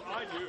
I do.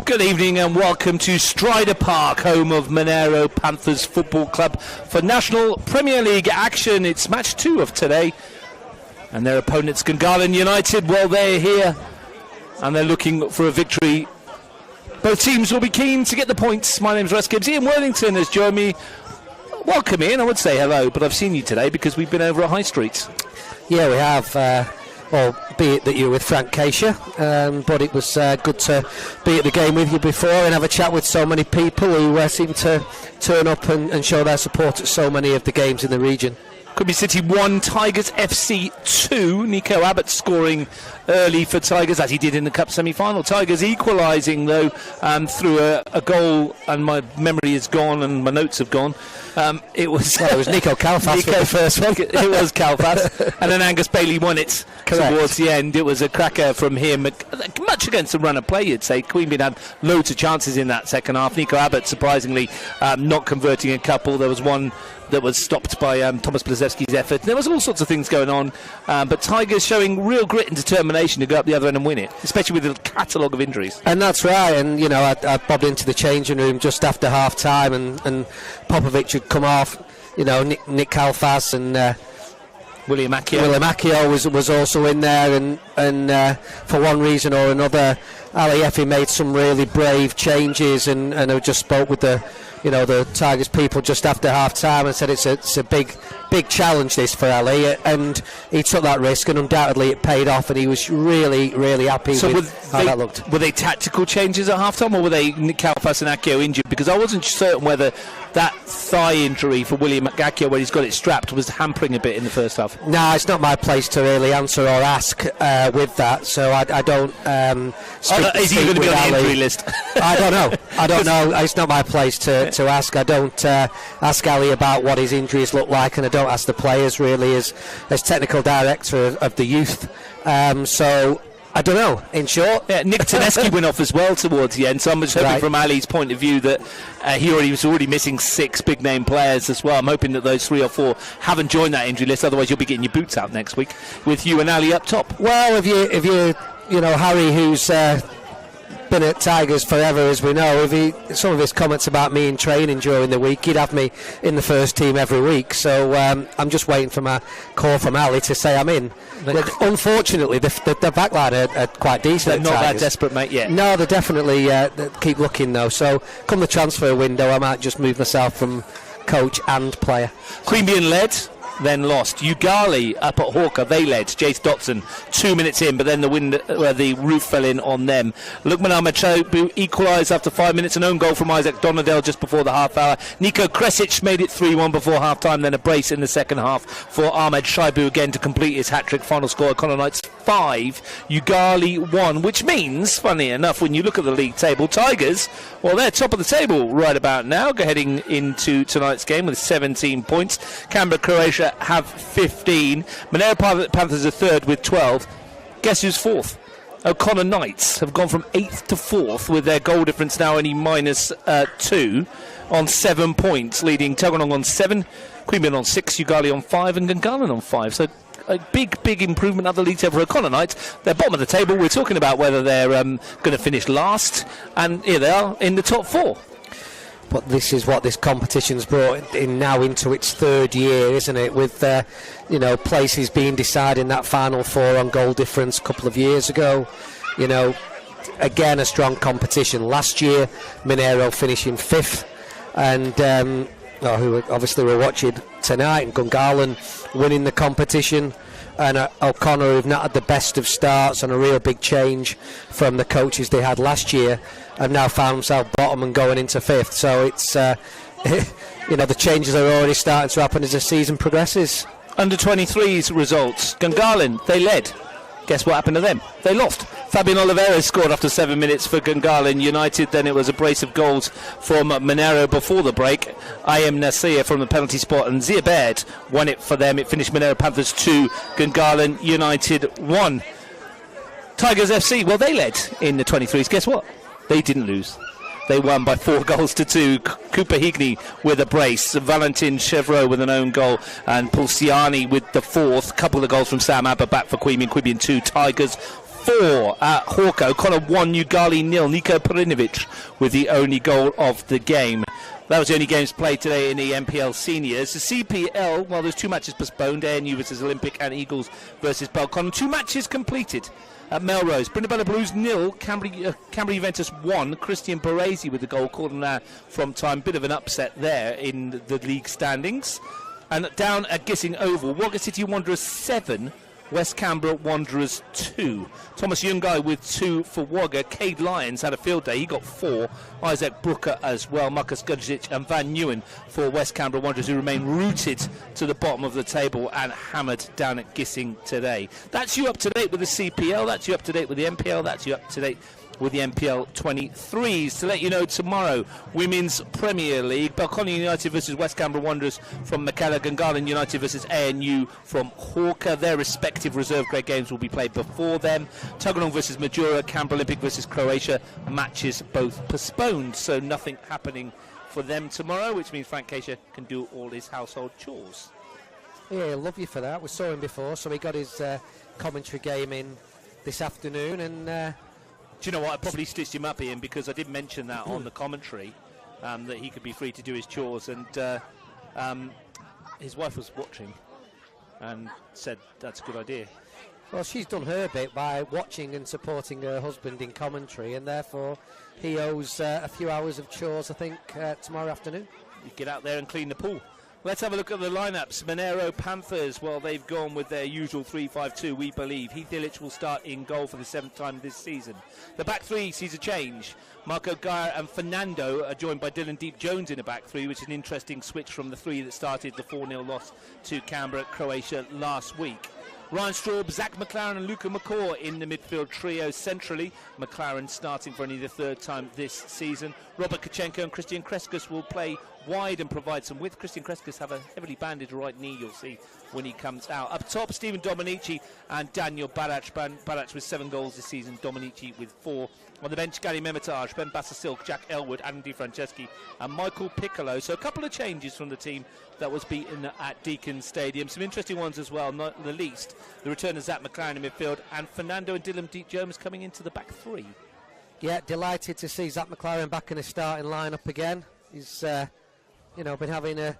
Good evening and welcome to Stryda Park, home of Monaro Panthers Football Club for National Premier League action. It's match 2 of today, and their opponents Gungahlin United. Well, they're here and they're looking for a victory. Both teams will be keen to get the points. My name's Russ Gibbs. Ian Worthington has joined me. Welcome, Ian. I would say hello, but I've seen you today because we've been over at High Street. Yeah, we have. Albeit that you were with Frank Keisha, but it was good to be at the game with you before and have a chat with so many people who seem to turn up and show their support at so many of the games in the region. Quimby City 1, Tigers FC 2. Nico Abbott scoring early for Tigers, as he did in the Cup semi-final. Tigers equalising, though, through a goal, and my memory is gone and my notes have gone. It was Nico Kalfas for the first one. It was Kalfas, and then Angus Bailey won it. Correct. Towards the end. It was a cracker from him, much against the run of play, you'd say. Queanbeyan had loads of chances in that second half. Nico Abbott, surprisingly, not converting a couple. There was one that was stopped by Thomas Blazewski's effort. There was all sorts of things going on, but Tigers showing real grit and determination to go up the other end and win it, especially with the catalogue of injuries. And that's right, and you know, I bobbed into the changing room just after half time, and Popovic had come off. You know, Nick Kalfas and William Akio was also in there, and for one reason or another, Ali Effie made some really brave changes, and I just spoke with the Tigers people just after half time and said it's a big challenge this for Ali, and he took that risk and undoubtedly it paid off, and he was really happy with how that looked. Were they tactical changes at half time, or were they Nick Kalfas and Akio injured? Because I wasn't certain whether that thigh injury for William Akio, where he's got it strapped, was hampering a bit in the first half. No, it's not my place to really answer or ask with that, so I don't is he going to be on the injury list? I don't know. It's not my place to ask. I don't ask Ali about what his injuries look like, and I don't ask the players really as technical director of the youth. So I don't know, in short. Yeah, Nick Taneski went off as well towards the end, so I'm just hoping from Ali's point of view that he was already missing 6 big name players as well. I'm hoping that those 3 or 4 haven't joined that injury list, otherwise you'll be getting your boots out next week with you and Ali up top. Well, if you know Harry, who's been at Tigers forever, as we know, some of his comments about me in training during the week, he'd have me in the first team every week, so I'm just waiting for my call from Ali to say I'm in. But unfortunately the backline are quite decent. They're not Tigers. that desperate, mate, yet. No, they're definitely they keep looking though, so come the transfer window I might just move myself from coach and player. Queanbeyan led, then lost. Gungahlin up at Hawker, they led. Jace Dotson 2 minutes in, but then the roof fell in on them. Lukman Ahmed equalised after 5 minutes, an own goal from Isaac Donadell just before the half hour. Nico Kresic made it 3-1 before half time, then a brace in the second half for Ahmed Shaibu again to complete his hat-trick. Final score, Connor Knights 5, Gungahlin 1, which means, funny enough, when you look at the league table, Tigers, well, they're top of the table right about now, heading into tonight's game with 17 points. Canberra, Croatia have 15. Monaro Panthers are third with 12. Guess who's fourth? O'Connor Knights have gone from 8th to 4th with their goal difference now only minus 2 on 7 points, leading Tuggeranong on 7, Queanbeyan on 6, Gungahlin on 5 and Gungahlin on 5. So a big improvement of the league table for O'Connor Knights. They're bottom of the table. We're talking about whether they're going to finish last, and here they are in the top 4. But this is what this competition's brought in now into its 3rd year, isn't it? With places being decided in that final 4 on goal difference a couple of years ago. You know, again a strong competition. Last year, Monaro finishing 5th, and who obviously we're watching tonight, and Gungahlin winning the competition. And O'Connor, who've not had the best of starts, and a real big change from the coaches they had last year, have now found themselves bottom and going into 5th. So it's the changes are already starting to happen as the season progresses. Under 23's results, Gungahlin, they led. Guess what happened to them? They lost. Fabian Oliveira scored after 7 minutes for Gungahlin United. Then it was a brace of goals from Monaro before the break. Ayem Nasir from the penalty spot, and Zia Baird won it for them. It finished Monaro Panthers 2, Gungahlin United 1. Tigers FC, well, they led in the 23s. Guess what? They didn't lose. They won by 4 goals to 2. Cooper Higney with a brace, Valentin Chevreau with an own goal, and Pulciani with the 4th. Couple of goals from Sam Abba back for Queanbeyan 2, Tigers 4 at Hawker. O'Connor 1, Gungahlin 0. Nico Perinovic with the only goal of the game. That was the only games played today in the NPL Seniors. The CPL, well, there's 2 matches postponed. ANU versus Olympic and Eagles versus Belconnen. 2 matches completed at Melrose. Brindabella Blues 0, Canberra Juventus 1. Christian Baresi with the goal, called on that from time. Bit of an upset there in the league standings. And down at Gissing Oval, Wagga City Wanderers 7, West Canberra Wanderers 2. Thomas Yungai with 2 for Wagga. Cade Lyons had a field day, he got 4. Isaac Brooker as well. Marcus Gudjic and Van Newen for West Canberra Wanderers, who remain rooted to the bottom of the table and hammered down at Gissing today. That's you up to date with the CPL, that's you up to date with the NPL, that's you up to date with the NPL 23s. To let you know, tomorrow, Women's Premier League, Belconnen United versus West Canberra Wanderers from Mackellar, Gungahlin United versus ANU from Hawker. Their respective reserve grade games will be played before them. Tuggeranong versus Majura, Canberra Olympic versus Croatia, matches both postponed, so nothing happening for them tomorrow, which means Frank Keisha can do all his household chores. Yeah, love you for that. We saw him before, so he got his commentary game in this afternoon, and do you know what? I probably stitched him up, Ian, because I did mention that on the commentary, that he could be free to do his chores, and his wife was watching and said that's a good idea. Well, she's done her bit by watching and supporting her husband in commentary, and therefore he owes a few hours of chores, I think, tomorrow afternoon. You get out there and clean the pool. Let's have a look at the lineups. Monaro Panthers, well, they've gone with their usual 3-5-2, we believe. Heath Illich will start in goal for the 7th time this season. The back three sees a change. Marco Geyer and Fernando are joined by Dylan Deep Jones in the back three, which is an interesting switch from the 3 that started the 4-0 loss to Canberra, Croatia last week. Ryan Straub, Zach McLaren and Luca McCaw in the midfield trio centrally. McLaren starting for only the 3rd time this season. Robert Kachenko and Christian Kreskus will play wide and provide some width. Christian Kreskus have a heavily bandaged right knee, you'll see when he comes out. Up top, Stephen Dominici and Daniel Barach. Barach with 7 goals this season, Dominici with 4. On the bench, Gary Memitage, Ben Bassasilk, Jack Elwood, Adam Di Franceschi and Michael Piccolo. So a couple of changes from the team that was beaten at Deakin Stadium. Some interesting ones as well, not the least. The return of Zach McLaren in midfield and Fernando and Dylan Deep Jones coming into the back 3. Yeah, delighted to see Zach McLaren back in the starting lineup again. He's been having a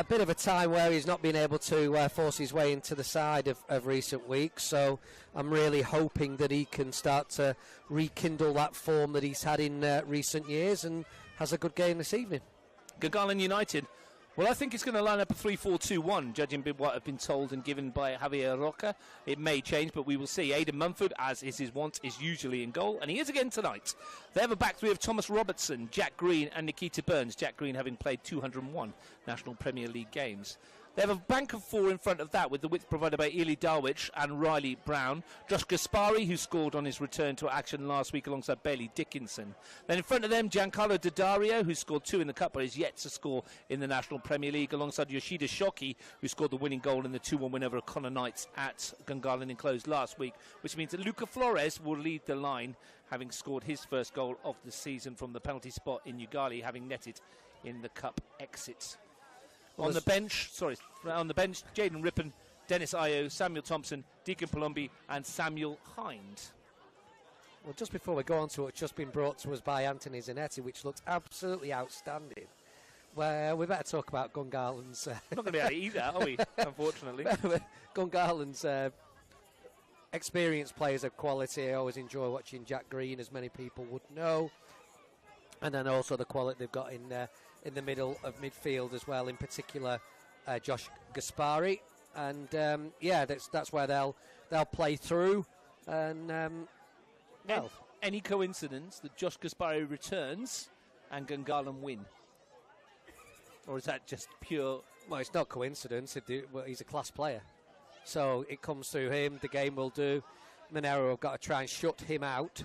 bit of a time where he's not been able to force his way into the side of recent weeks, so I'm really hoping that he can start to rekindle that form that he's had in recent years and has a good game this evening. Gungahlin United, well, I think it's going to line up a 3-4-2-1, judging by what I've been told and given by Javier Roca. It may change, but we will see. Aidan Mumford, as is his wont, is usually in goal, and he is again tonight. They have a back three of Thomas Robertson, Jack Green and Nikita Burns. Jack Green having played 201 National Premier League games. They have a bank of 4 in front of that, with the width provided by Ely Darwich and Riley Brown. Josh Gaspari, who scored on his return to action last week alongside Bailey Dickinson. Then in front of them, Giancarlo Daddario, who scored 2 in the Cup but is yet to score in the National Premier League, alongside Yoshida Shoki, who scored the winning goal in the 2-1 win over Connor Knights at Gungahlin Enclosed last week, which means that Luca Flores will lead the line, having scored his first goal of the season from the penalty spot in Ugali, having netted in the Cup exit. On the bench, Jaden Rippon, Dennis Ayo, Samuel Thompson, Deacon Palombi and Samuel Hind. Well, just before we go on to what's just been brought to us by Anthony Zanetti, which looked absolutely outstanding, well, we better talk about Gungahlin's... We're not going to be able to eat that, are we, unfortunately? Gungahlin's experienced players of quality. I always enjoy watching Jack Green, as many people would know. And then also the quality they've got in the middle of midfield as well, in particular Josh Gaspari, and that's where they'll play through. And any coincidence that Josh Gaspari returns and Gungahlin win, or is that just pure? Well, it's not coincidence. He's a class player, so it comes through him. The game will do. Monaro have got to try and shut him out.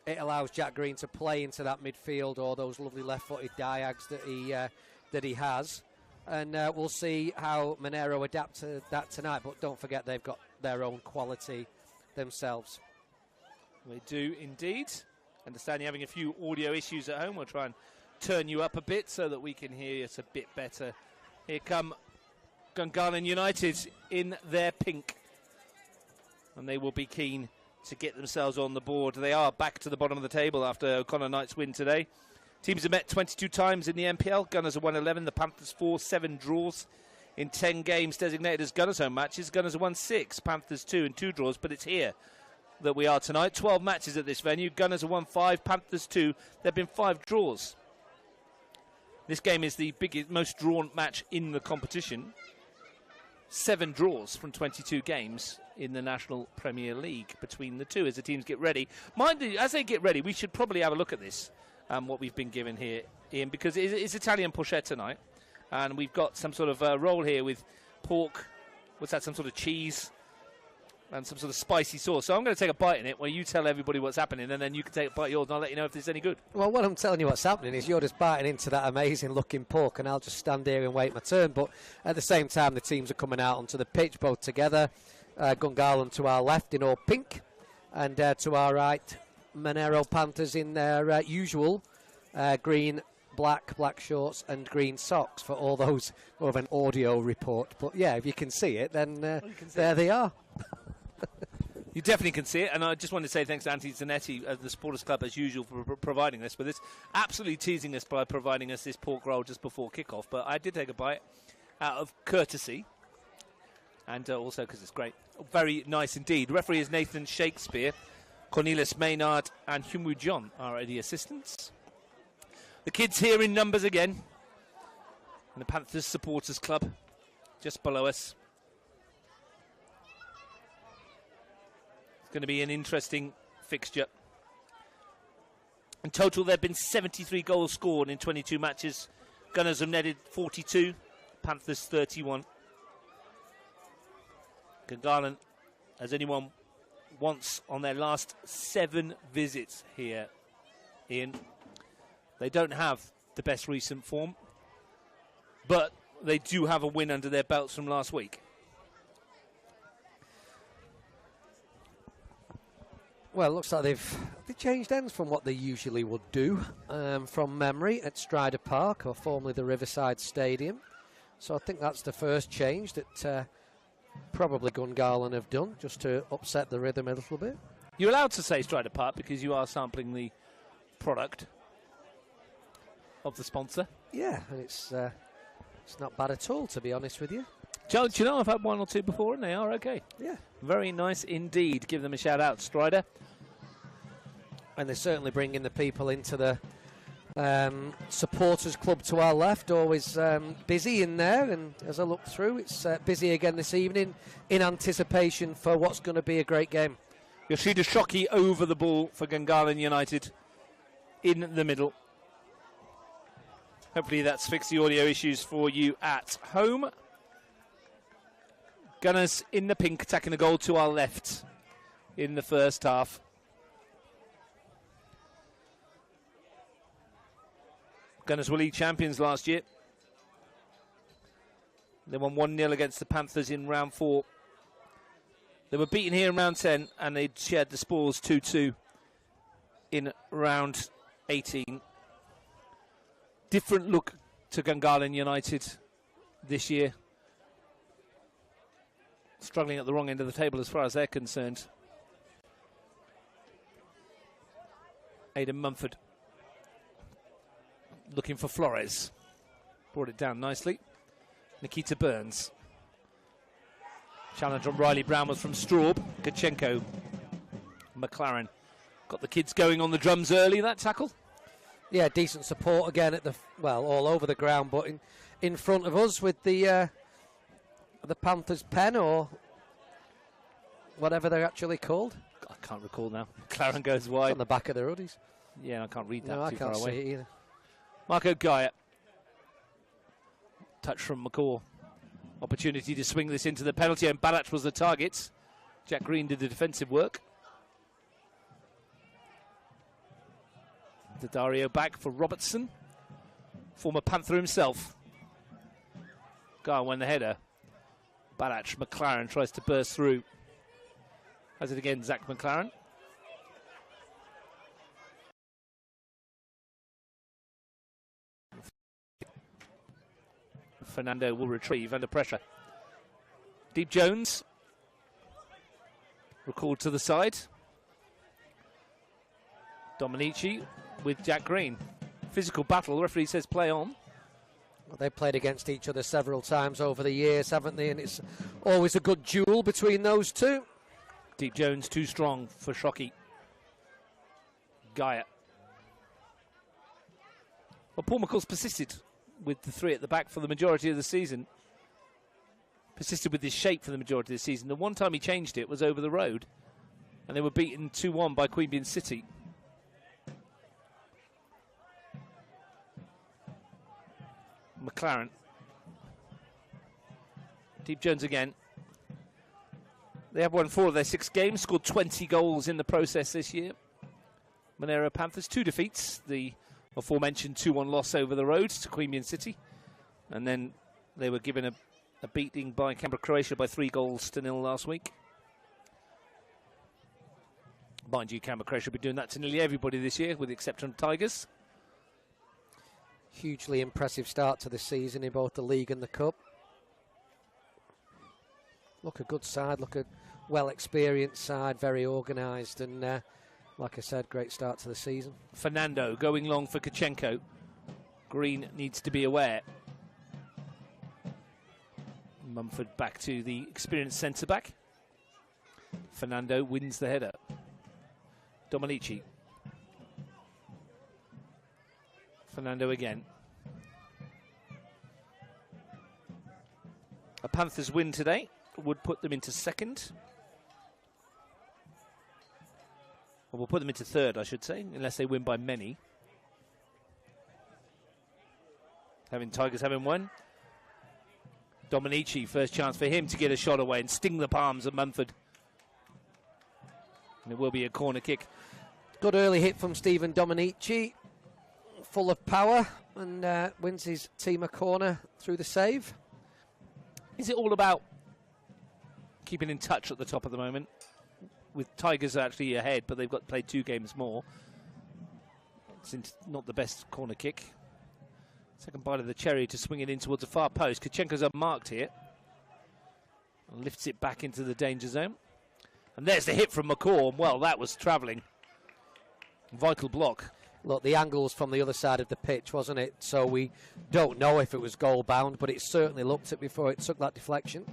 It allows Jack Green to play into that midfield or those lovely left-footed diags that he has, and we'll see how Monaro adapt to that tonight. But don't forget, they've got their own quality themselves. They do indeed. Understand you're having a few audio issues at home. We'll try and turn you up a bit so that we can hear you a bit better. Here come Gungahlin United in their pink. and they will be keen to get themselves on the board. They are back to the bottom of the table after O'Connor Knight's win today. Teams have met 22 times in the NPL. Gunners have won 11, the Panthers 4, 7 draws in 10 games designated as Gunners' home matches. Gunners have won 6, Panthers 2 and 2 draws, but it's here that we are tonight. 12 matches at this venue. Gunners have won 5, Panthers 2. There have been 5 draws. This game is the biggest, most drawn match in the competition. 7 draws from 22 games in the National Premier League between the two as the teams get ready. Mind you, as they get ready, we should probably have a look at this, what we've been given here, Ian, because it's Italian pochette tonight. And we've got some sort of roll here with pork, what's that, some sort of cheese, and some sort of spicy sauce. So I'm going to take a bite in it where you tell everybody what's happening, and then you can take a bite of yours, and I'll let you know if it's any good. Well, what I'm telling you what's happening is you're just biting into that amazing-looking pork, and I'll just stand here and wait my turn. But at the same time, the teams are coming out onto the pitch, both together. Gungahlin to our left in all pink, and to our right, Monaro Panthers in their usual green, black shorts and green socks for all those more of an audio report. But yeah, if you can see it, then there they are. You definitely can see it, and I just want to say thanks to Anthony Zanetti, the Supporters Club, as usual, for providing this. But it's absolutely teasing us by providing us this pork roll just before kickoff. But I did take a bite out of courtesy, and also because it's great. Very nice indeed. The referee is Nathan Shakespeare. Cornelius Maynard and Humu John are the assistants. The kids here in numbers again. And the Panthers Supporters Club just below us. It's going to be an interesting fixture. In total, there have been 73 goals scored in 22 matches. Gunners have netted 42, Panthers 31. Gungahlin, as anyone once on their last 7 visits here, Ian. They don't have the best recent form, but they do have a win under their belts from last week. Well, it looks like they changed ends from what they usually would do from memory at Stryda Park, or formerly the Riverside Stadium. So I think that's the first change that probably Gungahlin have done, just to upset the rhythm a little bit. You're allowed to say Stryda Park because you are sampling the product of the sponsor. Yeah, and it's not bad at all, to be honest with you. Do you know, I've had 1 or 2 before, and they are okay. Yeah. Very nice indeed. Give them a shout out, Stryda. And they're certainly bringing the people into the supporters club to our left, always busy in there. And as I look through, it's busy again this evening in anticipation for what's going to be a great game. Yoshida Shoki over the ball for Gungahlin United in the middle. Hopefully that's fixed the audio issues for you at home. Gunners in the pink, attacking the goal to our left in the first half. Gunners were league champions last year. They won 1-0 against the Panthers in round 4. They were beaten here in round 10, and they'd shared the spoils 2-2 in round 18. Different look to Gungahlin United this year. Struggling at the wrong end of the table as far as they're concerned. Aidan Mumford looking for Flores. Brought it down nicely. Nikita Burns. Challenge on Riley Brown was from Straub. Gachenko. McLaren. Got the kids going on the drums early, that tackle. Yeah, decent support again at all over the ground, but in front of us with the Panthers pen, or whatever they're actually called. I can't recall now. McLaren goes wide. It's on the back of their hoodies. Yeah, I can't read that. No, too I can't far away. see it either. Marco Gaia. Touch from McCaw. Opportunity to swing this into the penalty, and Balach was the target. Jack Green did the defensive work. Dario back for Robertson. Former Panther himself. Gaia won the header. Balach, McLaren tries to burst through. Has it again, Zach McLaren. Fernando will retrieve under pressure. Deep Jones. Recalled to the side. Dominici with Jack Green. Physical battle. The referee says play on. Well, they've played against each other several times over the years, haven't they? And it's always a good duel between those two. Deep Jones too strong for Shockey. Gaia. Well, Paul McCall's persisted with the three at the back for the majority of the season. Persisted with this shape for the majority of the season. The one time he changed it was over the road, and they were beaten 2-1 by Queanbeyan City. McLaren. Deep Jones again. They have won 4 of their 6 games, scored 20 goals in the process this year. Monaro Panthers, 2 defeats. The aforementioned 2-1 loss over the road to Queanbeyan City. And then they were given a beating by Canberra Croatia by 3-0 last week. Mind you, Canberra Croatia will be doing that to nearly everybody this year, with the exception of Tigers. Hugely impressive start to the season in both the league and the cup. Look a good side, look a well-experienced side, very organised, and like I said, great start to the season. Fernando going long for Kachenko. Green needs to be aware. Mumford back to the experienced centre-back. Fernando wins the header. Dominici. Fernando again. A Panthers win today would put them into second. Or will put them into third, I should say, unless they win by many. Tigers having won. Dominici, first chance for him to get a shot away and sting the palms of Mumford. And it will be a corner kick. Good early hit from Stephen Dominici. Full of power, and wins his team a corner through the save. Is it all about keeping in touch at the top at the moment? With Tigers actually ahead, but they've got played 2 games more. It's not the best corner kick. Second bite of the cherry to swing it in towards the far post. Kachenko's unmarked here. And lifts it back into the danger zone. And there's the hit from McCall. Well, that was travelling. Vital block. Look, the angle was from the other side of the pitch, wasn't it? So we don't know if it was goal bound, but it certainly looked it before it took that deflection.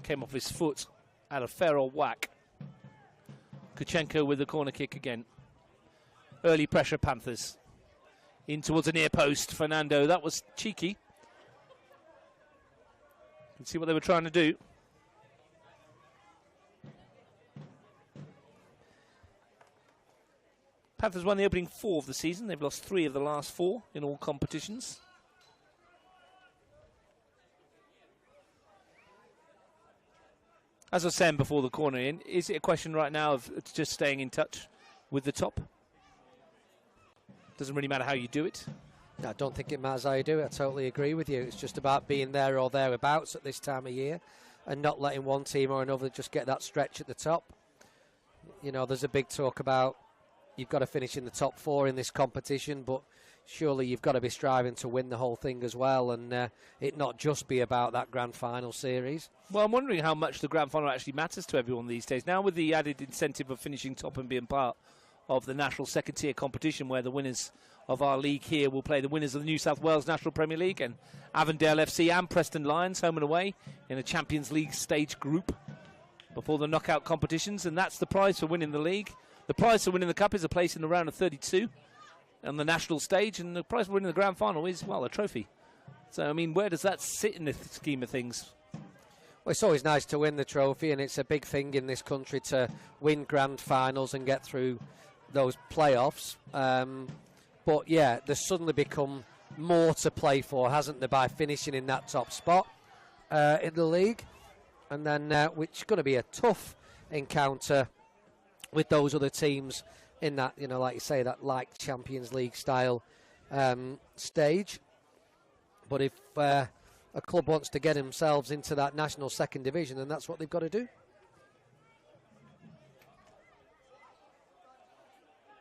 Came off his foot. Had a fair old whack. Kachenko with the corner kick again. Early pressure Panthers. In towards the near post. Fernando, that was cheeky. You can see what they were trying to do. Panthers won the opening 4 of the season. They've lost 3 of the last 4 in all competitions. As I was saying before the corner in, is it a question right now of just staying in touch with the top? Doesn't really matter how you do it. I don't think it matters how you do it. I totally agree with you. It's just about being there or thereabouts at this time of year and not letting one team or another just get that stretch at the top. You know, there's a big talk about you've got to finish in the top 4 in this competition, but surely you've got to be striving to win the whole thing as well, and it not just be about that grand final series. Well, I'm wondering how much the grand final actually matters to everyone these days. Now with the added incentive of finishing top and being part of the national second tier competition, where the winners of our league here will play the winners of the New South Wales National Premier League and Avondale FC and Preston Lions home and away in a Champions League stage group before the knockout competitions, and that's the prize for winning the league. The prize for winning the cup is a place in the round of 32 on the national stage, and the prize for winning the grand final is, well, a trophy. So, I mean, where does that sit in the scheme of things? Well, it's always nice to win the trophy, and it's a big thing in this country to win grand finals and get through those playoffs. But, yeah, there's suddenly become more to play for, hasn't there, by finishing in that top spot in the league. And then, which is going to be a tough encounter with those other teams in that, you know, like you say, that like Champions League style stage. But if a club wants to get themselves into that national second division, then that's what they've got to do.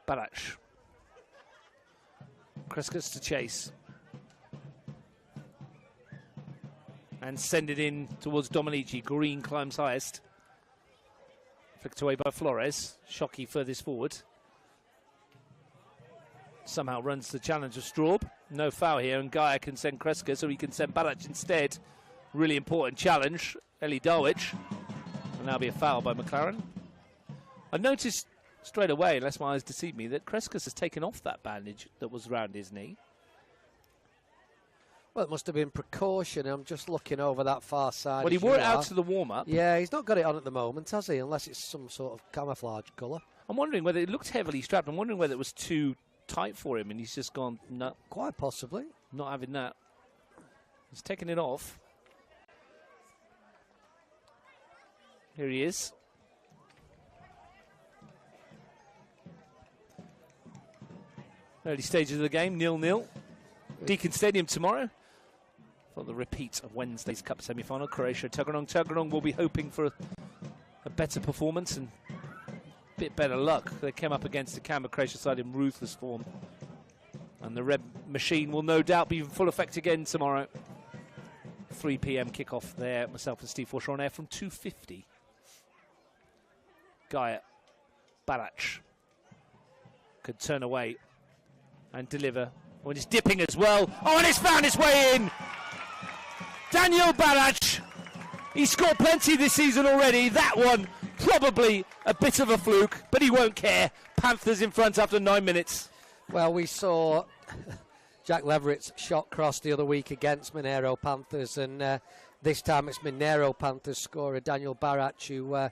Barach. Kreskas to chase. And send it in towards Dominici. Green climbs highest. Flicked away by Flores. Shockey furthest forward. Somehow runs the challenge of Straub. No foul here, and Gaia can send Kreska, so he can send Balac instead. Really important challenge. Eli Darwich. And now be a foul by McLaren. I noticed straight away, unless my eyes deceive me, that Kreska has taken off that bandage that was around his knee. Well, it must have been precaution. I'm just looking over that far side. Well, he wore it out to the warm-up. Yeah, he's not got it on at the moment, has he? Unless it's some sort of camouflage colour. I'm wondering whether it looked heavily strapped. I'm wondering whether it was too tight for him and he's just gone, no. Quite possibly. Not having that. He's taking it off. Here he is. Early stages of the game, 0-0. Deakin Stadium tomorrow for the repeat of Wednesday's Cup semi-final. Croatia Tuggeranong. Tuggeranong will be hoping for a better performance and a bit better luck. They came up against the Canberra Croatia side in ruthless form. And the red machine will no doubt be in full effect again tomorrow. 3 p.m. kickoff there. Myself and Steve Forshaw on air from 2:50. Gaia Balac could turn away and deliver. When it's dipping as well. Oh, and it's found its way in! Daniel Balac. He scored plenty this season already. That one, probably a bit of a fluke, but he won't care. Panthers in front after 9 minutes. Well, we saw Jack Leverett's shot cross the other week against Monaro Panthers, and this time it's Monaro Panthers scorer Daniel Balac who,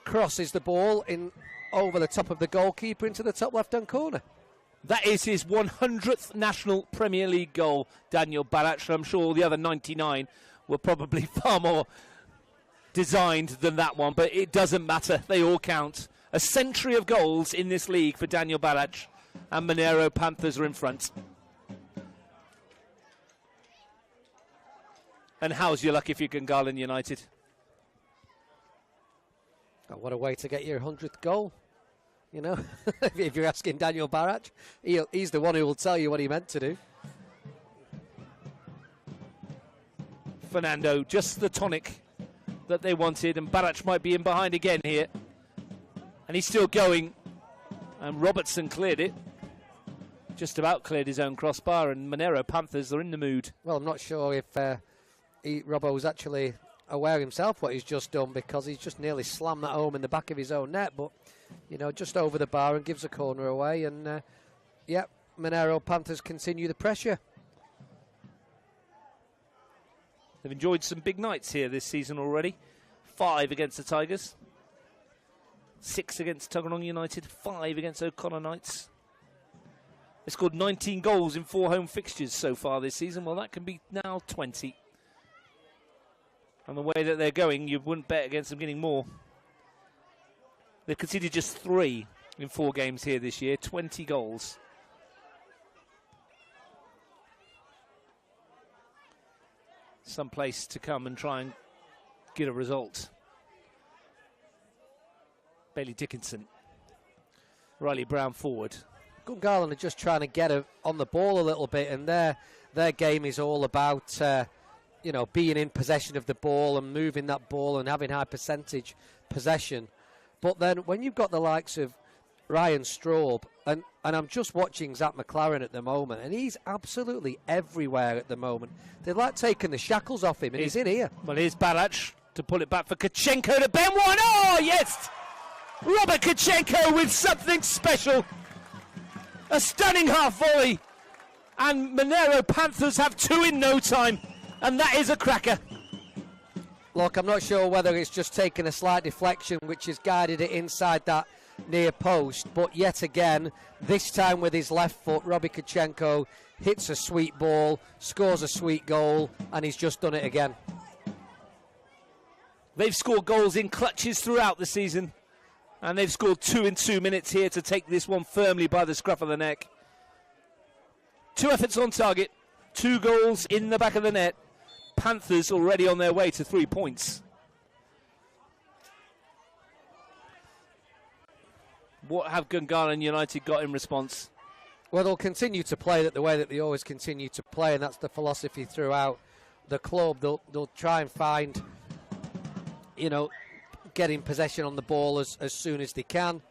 crosses the ball in over the top of the goalkeeper into the top left-hand corner. That is his 100th National Premier League goal, Daniel Balac. I'm sure the other 99 were probably far more designed than that one, but it doesn't matter. They all count. A century of goals in this league for Daniel Balac, and Monaro Panthers are in front. And how's your luck if you're Gungahlin United? Oh, what a way to get your 100th goal. You know, if you're asking Daniel Balac, he's the one who will tell you what he meant to do. Fernando, just the tonic that they wanted, and Balac might be in behind again here. And he's still going, and Robertson cleared it. Just about cleared his own crossbar, and Monaro Panthers are in the mood. Well, I'm not sure if Robbo was actually aware himself what he's just done, because he's just nearly slammed that home in the back of his own net, but just over the bar and gives a corner away. And Monaro Panthers continue the pressure. They've enjoyed some big nights here this season already. 5 against the Tigers, 6 against Tuggeranong United, 5 against O'Connor Knights. They scored 19 goals in 4 home fixtures so far this season. Well, that can be now 20. And the way that they're going, you wouldn't bet against them getting more. They've conceded just 3 in 4 games here this year, 20 goals. Some place to come and try and get a result. Bailey Dickinson. Riley Brown forward. Gungahlin are just trying to get on the ball a little bit, and their game is all about being in possession of the ball and moving that ball and having high percentage possession. But then when you've got the likes of Ryan Straub, and I'm just watching Zach McLaren at the moment, and he's absolutely everywhere at the moment. They're like taking the shackles off him, and he's in here. Well, here's Balac to pull it back for Kachenko to Ben one. Oh, yes! Robert Kachenko with something special. A stunning half volley. And Monaro Panthers have 2 in no time. And that is a cracker. Look, I'm not sure whether it's just taken a slight deflection which has guided it inside that near post, but yet again, this time with his left foot, Robbie Kachenko hits a sweet ball, scores a sweet goal, and he's just done it again. They've scored goals in clutches throughout the season, and they've scored 2 in 2 minutes here to take this one firmly by the scruff of the neck. 2 efforts on target, 2 goals in the back of the net. Panthers already on their way to 3 points. What have Gungahlin United got in response? Well, they'll continue to play the way that they always continue to play, and that's the philosophy throughout the club. They'll try and find, getting possession on the ball as soon as they can.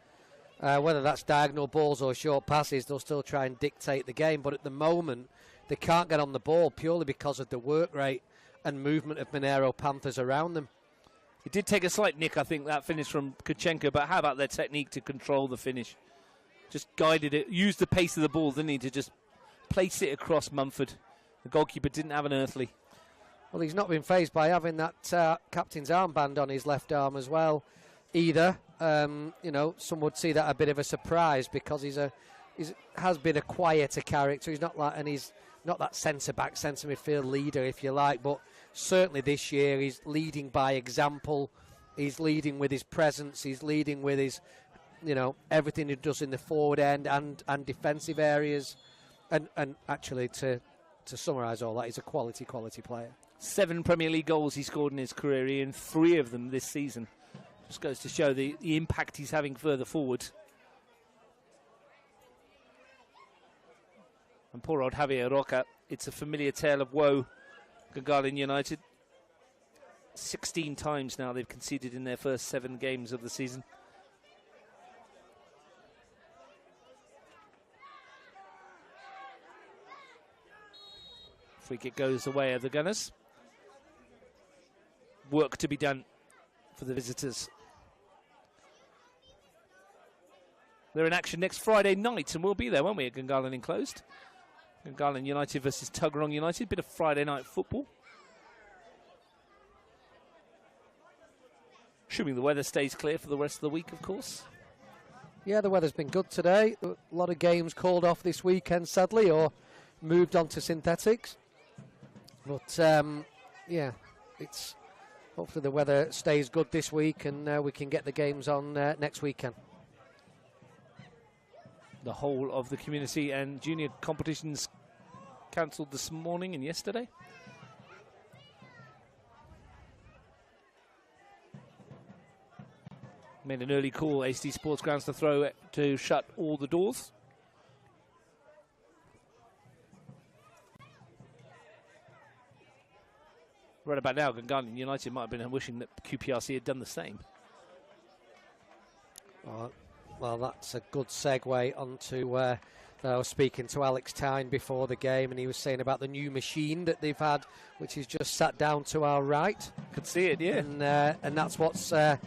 Whether that's diagonal balls or short passes, they'll still try and dictate the game. But at the moment, they can't get on the ball purely because of the work rate and movement of Monaro Panthers around them. It did take a slight nick, I think, that finish from Kuchenko, but how about their technique to control the finish? Just guided it, used the pace of the ball, didn't he, to just place it across Mumford. The goalkeeper didn't have an earthly. Well, he's not been fazed by having that captain's armband on his left arm as well, either. Some would see that a bit of a surprise because he has been a quieter character. He's not that centre-back, centre-midfield leader, if you like, but certainly this year he's leading by example. He's leading with his presence. He's leading with his, everything he does in the forward end and defensive areas. And actually, to summarise all that, he's a quality player. 7 Premier League goals he scored in his career, Ian, 3 of them this season. Just goes to show the impact he's having further forward. And poor old Javier Roca, it's a familiar tale of woe. Gungahlin United, 16 times now they've conceded in their first 7 games of the season. Free kick goes the way of the Gunners. Work to be done for the visitors. They're in action next Friday night, and we'll be there, won't we, at Gungahlin Enclosed? Gungahlin United versus Tuggeranong United. Bit of Friday night football. Assuming the weather stays clear for the rest of the week, of course. Yeah, the weather's been good today. A lot of games called off this weekend, sadly, or moved on to synthetics. But, it's hopefully the weather stays good this week and we can get the games on next weekend. The whole of the community and junior competitions cancelled this morning and yesterday. Made an early call, HD Sports Grounds, to shut all the doors. Right about now, Gungahlin United might have been wishing that QPRC had done the same. Well, that's a good segue onto I was speaking to Alex Tyne before the game, and he was saying about the new machine that they've had, which is just sat down to our right. Could see it, yeah. And that's what's the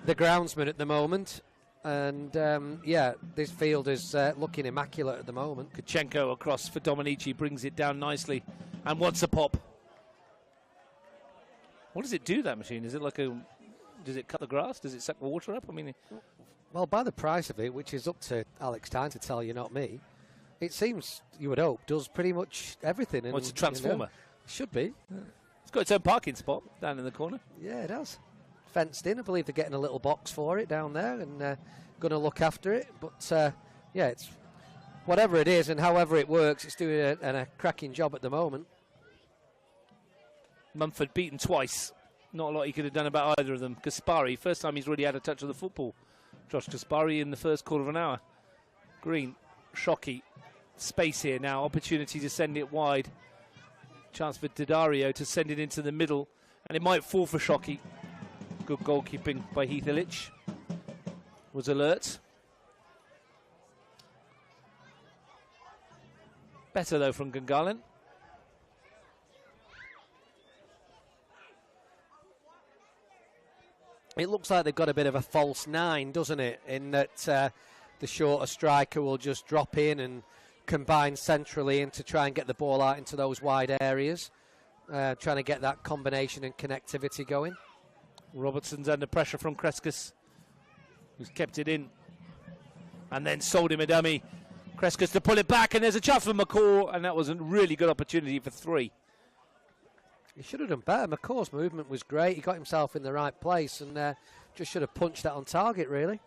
groundsman at the moment. And, this field is looking immaculate at the moment. Kuchenko across for Dominici, brings it down nicely, and wants a pop. What does it do, that machine? Is it like does it cut the grass? Does it suck the water up? I mean, well, by the price of it, which is up to Alex Tyne to tell you, not me, it seems, you would hope, does pretty much everything. It's a transformer. Should be. It's got its own parking spot down in the corner. Yeah, it has. Fenced in. I believe they're getting a little box for it down there and going to look after it. But, it's whatever it is and however it works, it's doing a cracking job at the moment. Mumford beaten twice. Not a lot he could have done about either of them. Gaspari, first time he's really had a touch of the football. Josh Gaspari in the first quarter of an hour. Green, Shockey, space here now, opportunity to send it wide. Chance for Didario to send it into the middle, and it might fall for Shockey. Good goalkeeping by Heath Illich. Was alert. Better though from Gungahlin. It looks like they've got a bit of a false 9, doesn't it? In that the shorter striker will just drop in and combine centrally in to try and get the ball out into those wide areas. Trying to get that combination and connectivity going. Robertson's under pressure from Kreskus, who's kept it in. And then sold him a dummy. Kreskus to pull it back, and there's a chance for McCaw, and that was a really good opportunity for 3. He should have done better. McCaw's movement was great. He got himself in the right place and just should have punched that on target, really.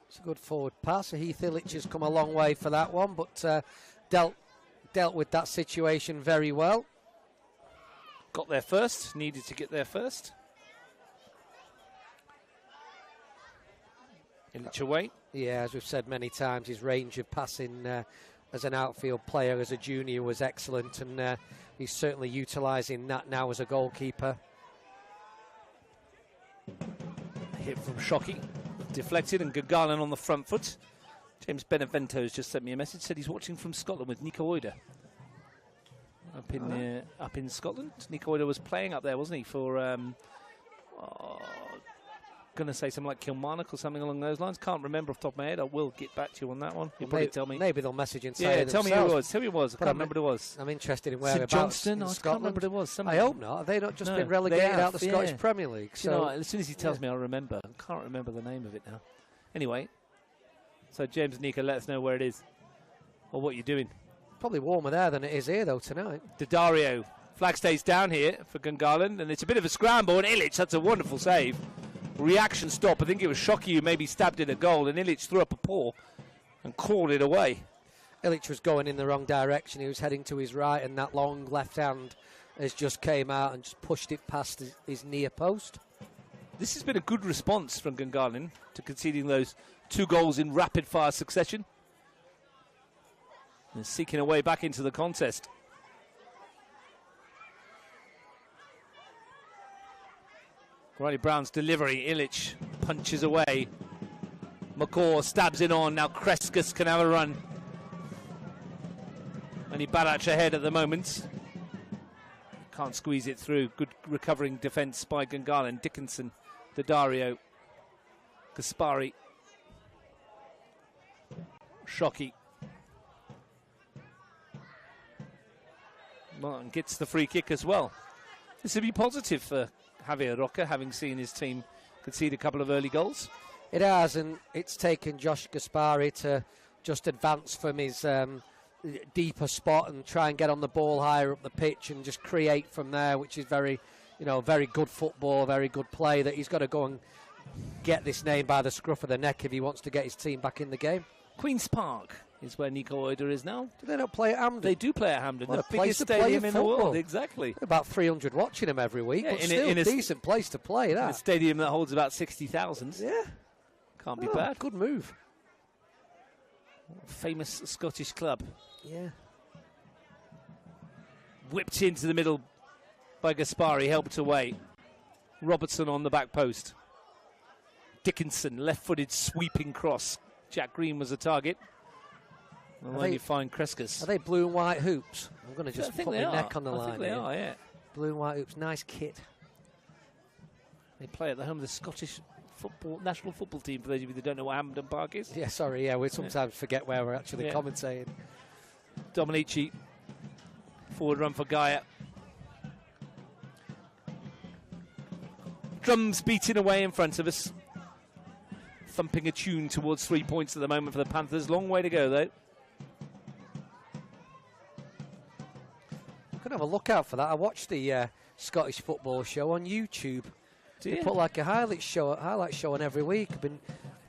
It's a good forward pass. Heath Illich has come a long way for that one, but dealt dealt with that situation very well. Got there first, needed to get there first. Illich away. Yeah, as we've said many times, his range of passing as an outfield player, as a junior, was excellent, and he's certainly utilising that now as a goalkeeper. Hit from Shockey, deflected, and Gungahlin on the front foot. James Benevento's just sent me a message, said he's watching from Scotland with Nico Oida. Up in Scotland. Nico Oida was playing up there, wasn't he, for... going to say something like Kilmarnock or something along those lines. Can't remember off the top of my head. I will get back to you on that one. You'll probably tell me. Maybe they'll message inside. Yeah, tell me who it was. Tell me who it was. I can't remember who it was. I'm interested in whereabouts. St Johnston? In I Scotland. can't remember who it was. I hope not. Have they not just been relegated out of the Scottish Premier League? So, you know, as soon as he tells me, I'll remember. I can't remember the name of it now. Anyway, so James and Nico, let us know where it is or what you're doing. Probably warmer there than it is here, though, tonight. Dario. Flag stays down here for Gungahlin, and it's a bit of a scramble, and Illich, that's a wonderful save. Reaction stop. I think it was Shockey who maybe stabbed in a goal, and Illich threw up a paw and called it away. Illich was going in the wrong direction. He was heading to his right, and that long left hand has just came out and just pushed it past his near post. This has been a good response from Gungahlin to conceding those 2 goals in rapid-fire succession. And seeking a way back into the contest. Riley Brown's delivery. Illich punches away. McCaw stabs it on. Now Kreskus can have a run. Only Barac ahead at the moment. Can't squeeze it through. Good recovering defence by Gungahlin. Dickinson, Dario, Gaspari, Shockey. Martin gets the free kick as well. This would be positive for Javier Roca, having seen his team concede a couple of early goals. It has, and it's taken Josh Gaspari to just advance from his deeper spot and try and get on the ball higher up the pitch and just create from there, which is very good football, very good play. That he's got to go and get this name by the scruff of the neck if he wants to get his team back in the game. Queen's Park is where Nico Oida is now. Do they not play at Hampden? They do play at Hampden, What the biggest stadium in the world. Exactly. About 300 watching them every week, but still in a decent place to play, that. In a stadium that holds about 60,000. Yeah. Can't be bad. Good move. Famous Scottish club. Yeah. Whipped into the middle by Gaspari, helped away. Robertson on the back post. Dickinson, left-footed sweeping cross. Jack Green was the target. And then you find Kreskus. Are they blue and white hoops? I'm going to just put my neck on the line. I think they are, yeah. Blue and white hoops, nice kit. They play at the home of the Scottish national football team, for those of you that don't know what Hampden Park is. Yeah, sorry, we sometimes forget where we're actually commentating. Dominici, forward run for Gaia. Drums beating away in front of us. Thumping a tune towards 3 points at the moment for the Panthers. Long way to go, though. I'm going to have a look out for that. I watched the Scottish football show on YouTube. They put like a highlight show on every week. I've been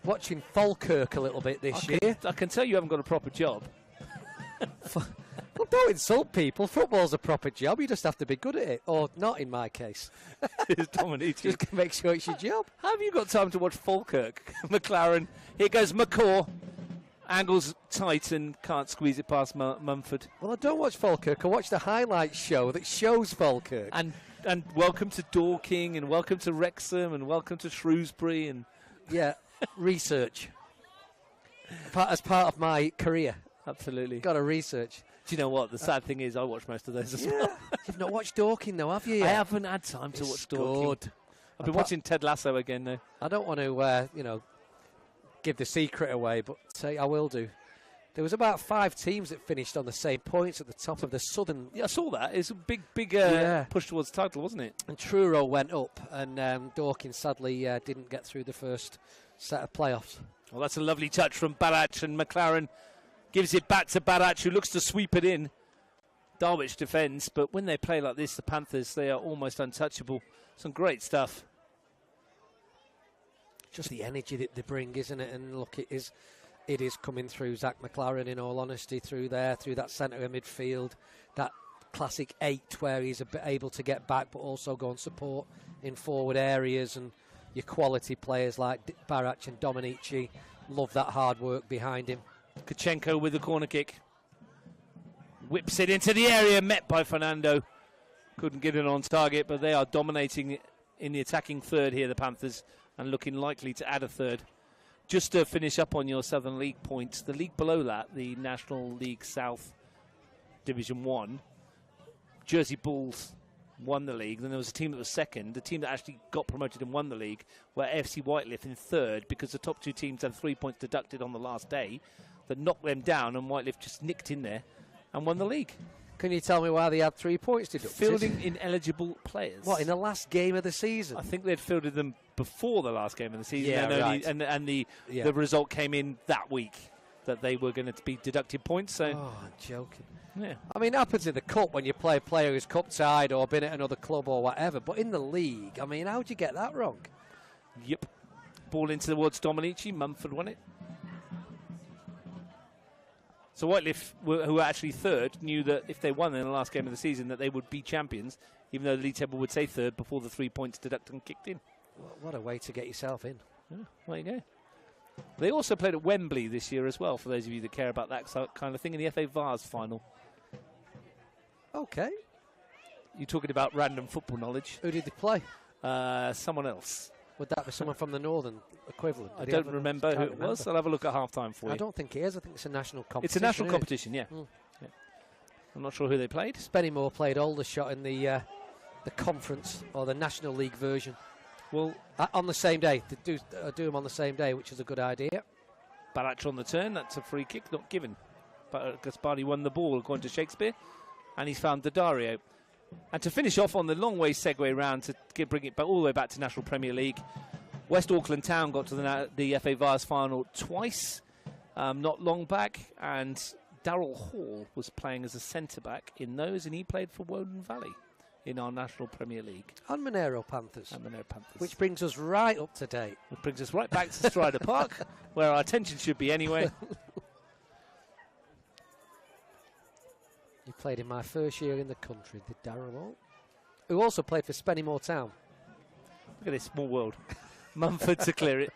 watching Falkirk a little bit this year. I can tell you haven't got a proper job. Well, don't insult people. Football's a proper job. You just have to be good at it. Or not in my case. It's Dominici. Just make sure it's your job. Have you got time to watch Falkirk? McLaren. Here goes McCaw. Angles tight and can't squeeze it past Mumford. Well, I don't watch Falkirk. I watch the highlights show that shows Falkirk. And welcome to Dorking, and welcome to Wrexham, and welcome to Shrewsbury. And yeah, research. As part of my career. Absolutely. Got to research. Do you know what? The sad thing is I watch most of those as well. You've not watched Dorking, though, have you? I haven't had time to watch Dorking. Good. I've been watching Ted Lasso again, though. I don't want to, give the secret away, but I will do. There was about 5 teams that finished on the same points at the top of the Southern. Yeah, I saw that. It's a big push towards the title, wasn't it? And Truro went up, and Dorking sadly didn't get through the first set of playoffs. Well, that's a lovely touch from Barac, and McLaren gives it back to Barac, who looks to sweep it in. Darwich defends, but when they play like this, the Panthers, they are almost untouchable. Some great stuff. Just the energy that they bring, isn't it? And look, it is it is coming through Zach McLaren, in all honesty, through there, through that centre of midfield, that classic 8 where he's able to get back but also go and support in forward areas, and your quality players like Barac and Dominici love that hard work behind him. Kachenko with the corner kick. Whips it into the area, met by Fernando. Couldn't get it on target, but they are dominating in the attacking third here, the Panthers, and looking likely to add a third. Just to finish up on your Southern League points, the league below that, the National League South Division 1, Jersey Bulls won the league. Then there was a team that was second. The team that actually got promoted and won the league were AFC Whiteliff in third, because the top 2 teams had 3 points deducted on the last day that knocked them down, and Whiteliff just nicked in there and won the league. Can you tell me why they had 3 points deducted? Fielding ineligible players. What, in the last game of the season? I think they'd fielded them before the last game of the season. Yeah, right. And the result came in that week that they were going to be deducted points. So, I'm joking. Yeah. I mean, it happens in the cup when you play a player who's cup tied or been at another club or whatever. But in the league, I mean, how'd you get that wrong? Yep. Ball into the towards Dominici. Mumford won it. So Whiteliff, who were actually third, knew that if they won in the last game of the season that they would be champions, even though the league table would say third before the 3 points deducted and kicked in. What a way to get yourself in. Yeah, there you go. They also played at Wembley this year as well, for those of you that care about that kind of thing, in the FA Vars final. Okay. You're talking about random football knowledge. Who did they play? Someone else. Would that be someone from the northern equivalent? I don't remember who it was. I'll have a look at half-time for you. I don't think it is. I think it's a national competition. It's a national competition, yeah. Yeah. I'm not sure who they played. Spennymoor played Aldershot in the conference, or the National League version. Well, on the same day. They do them on the same day, which is a good idea. Barac on the turn. That's a free kick, not given. But Gaspari won the ball, according to Shakespeare. And he's found Daddario. And to finish off on the long way segue round to bring it all the way back to National Premier League, West Auckland Town got to the FA Vars final twice, not long back, and Darryl Hall was playing as a centre-back in those, and he played for Woden Valley in our National Premier League. And Monaro Panthers. Panthers. Which brings us right up to date. It brings us right back to Stryda Park, where our attention should be anyway. You played in my first year in the country, did Darryl Hall, who also played for Spennymoor Town. Look at this small world. Mumford to clear it.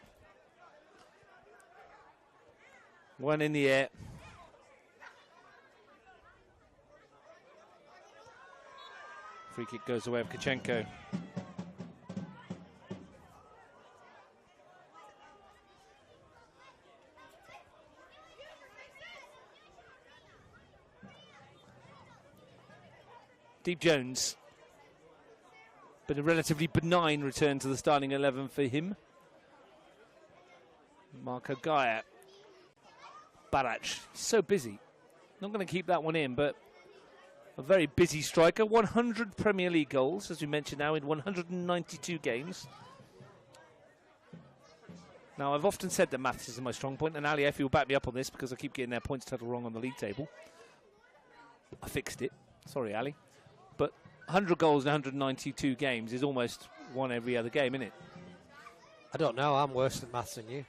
One in the air. Free kick goes away of Kachenko. Steve Jones, but a relatively benign return to the starting 11 for him. Marco Gaia. Barac, so busy. Not going to keep that one in, but a very busy striker. 100 Premier League goals, as we mentioned now, in 192 games. Now, I've often said that maths is my strong point, and Ali Effie will back me up on this because I keep getting their points total wrong on the league table. I fixed it. Sorry, Ali. But 100 goals in 192 games is almost one every other game, isn't it? I don't know. I'm worse at maths than you.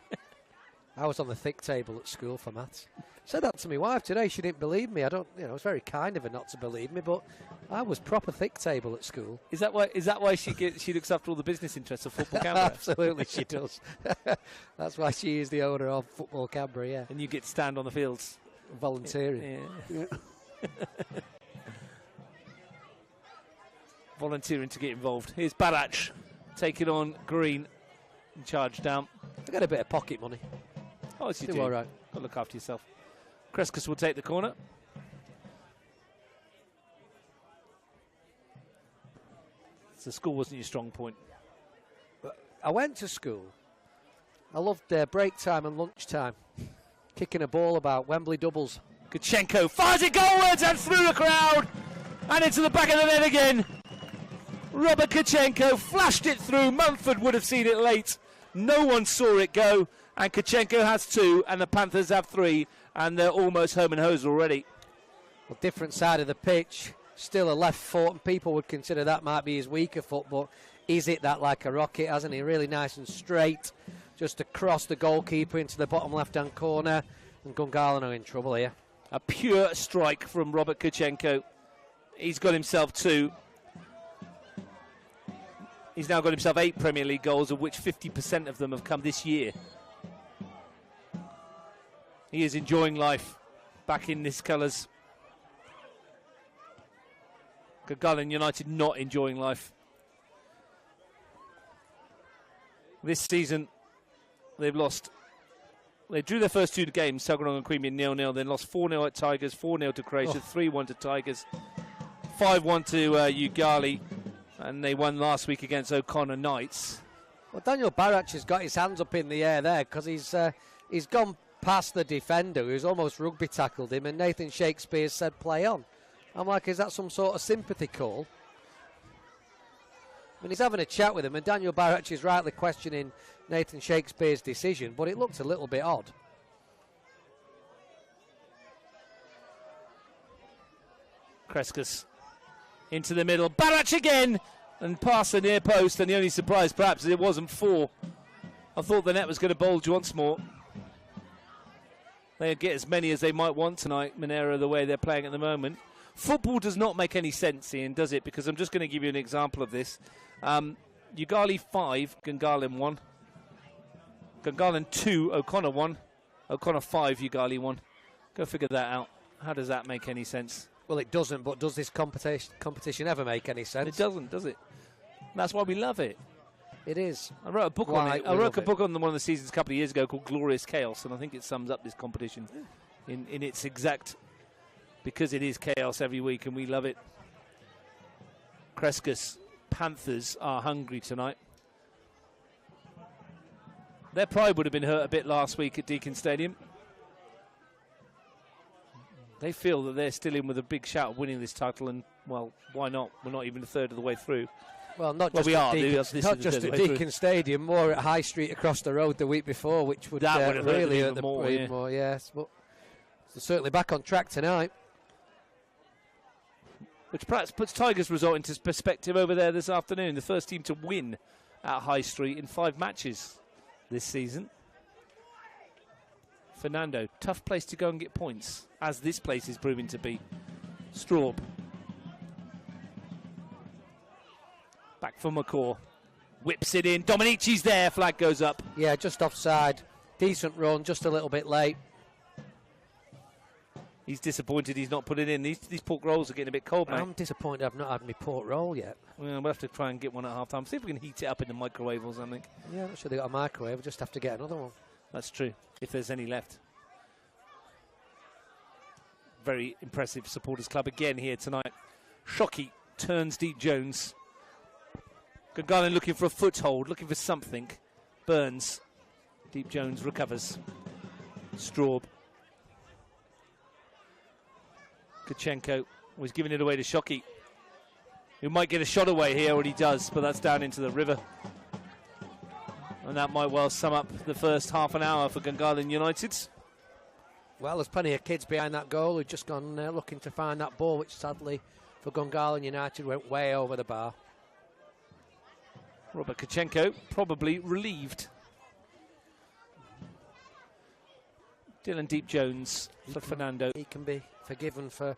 I was on the thick table at school for maths. Said that to my wife today. She didn't believe me. It's very kind of her not to believe me, but I was proper thick table at school. Is that why she looks after all the business interests of Football Canberra? Absolutely, she does. That's why she is the owner of Football Canberra. Yeah. And you get to stand on the fields volunteering. Yeah. Volunteering to get involved. Here's Barac taking on Green and charge down. I got a bit of pocket money. Oh, yes, you do. All right. Got to look after yourself. Kreskus will take the corner. So school wasn't your strong point. I went to school. I loved break time and lunch time. Kicking a ball about, Wembley doubles. Kachenko fires it goalwards and through the crowd and into the back of the net again. Robert Kachenko flashed it through. Mumford would have seen it late. No one saw it go, and Kachenko has 2 and the Panthers have 3, and they're almost home and hosed already. Well, different side of the pitch, still a left foot, and people would consider that might be his weaker foot, but is it that like a rocket? Hasn't he? Really nice and straight just across the goalkeeper into the bottom left-hand corner, and Gungahlin are in trouble here. A pure strike from Robert Kachenko. He's got himself 2. He's now got himself 8 Premier League goals, of which 50% of them have come this year. He is enjoying life back in his colours. Gungahlin United not enjoying life. This season, they've lost. They drew their first 2 games, Selkirk and Queanbeyan 0-0, then lost 4-0 at Tigers, 4-0 to Croatia, 3-1 to Tigers, 5-1 to Ugali, and they won last week against O'Connor Knights. Well, Daniel Barach has got his hands up in the air there because he's gone past the defender who's almost rugby tackled him, and Nathan Shakespeare said play on. I'm like, is that some sort of sympathy call? I mean, he's having a chat with him, and Daniel Barach is rightly questioning Nathan Shakespeare's decision, but it looked a little bit odd. Kreskus into the middle, Barach again, and past the near post, and the only surprise perhaps is it wasn't 4. I thought the net was going to bulge once more. They'll get as many as they might want tonight, Monaro, the way they're playing at the moment. Football does not make any sense, Ian, does it? Because I'm just going to give you an example of this. Ugali 5, Gungahlin 1. Gungahlin 2, O'Connor 1. O'Connor 5, Ugali 1. Go figure that out. How does that make any sense? Well, it doesn't, but does this competition ever make any sense? It doesn't, does it? That's why we love it. It is. I wrote a book on it. I wrote a book on one of the seasons a couple of years ago called Glorious Chaos, and I think it sums up this competition in its exact... Because it is chaos every week, and we love it. Kreskus Panthers are hungry tonight. Their pride would have been hurt a bit last week at Deakin Stadium. They feel that they're still in with a big shout of winning this title, and, well, why not? We're not even a third of the way through. Well, not just at Deakin Stadium, more at High Street across the road the week before, which would really hurt the pride more, yes. But they're certainly back on track tonight. Which perhaps puts Tigers' result into perspective over there this afternoon. The first team to win at High Street in 5 matches this season. Fernando, tough place to go and get points, as this place is proving to be. Straub. Back for McCaw. Whips it in. Dominici's there. Flag goes up. Yeah, just offside. Decent run, just a little bit late. He's disappointed he's not put it in. These pork rolls are getting a bit cold, mate. I'm disappointed I've not had my pork roll yet. Well, we'll have to try and get one at half time. See if we can heat it up in the microwave or something. Yeah, I'm not sure they've got a microwave. We'll just have to get another one. That's true, if there's any left. Very impressive supporters club again here tonight. Shockey turns Deep Jones. Gungahlin looking for a foothold, looking for something. Burns. Deep Jones recovers. Straub. Kachenko was giving it away to Shockey, who might get a shot away here, what he does, but that's down into the river. And that might well sum up the first half an hour for Gungahlin United. Well, there's plenty of kids behind that goal who've just gone looking to find that ball, which sadly for Gungahlin United went way over the bar. Robert Kachenko probably relieved. Dylan Deep Jones for Fernando. He can be forgiven for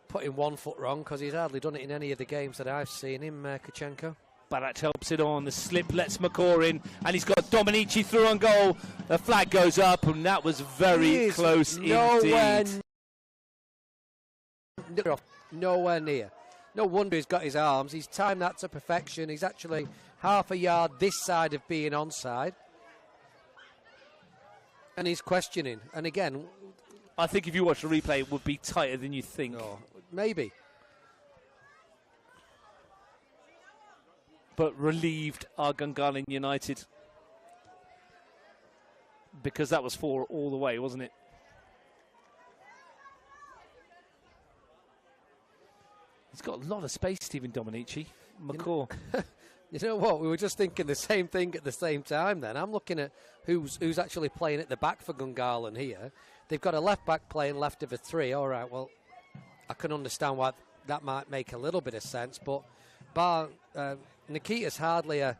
putting one foot wrong because he's hardly done it in any of the games that I've seen him, Kachenko. Barach helps it on. The slip lets McCaw in, and he's got Dominici through on goal. The flag goes up, and that was very close indeed. Nowhere near. No wonder he's got his arms. He's timed that to perfection. He's actually half a yard this side of being onside. And he's questioning. And again, I think if you watch the replay, it would be tighter than you think. No, maybe. But relieved are Gungahlin United. Because that was 4 all the way, wasn't it? He's got a lot of space, Stephen Dominici. McCaw. You know what? We were just thinking the same thing at the same time then. I'm looking at who's actually playing at the back for Gungahlin here. They've got a left back playing left of a 3. All right, well, I can understand why that might make a little bit of sense. But Nikita's hardly a,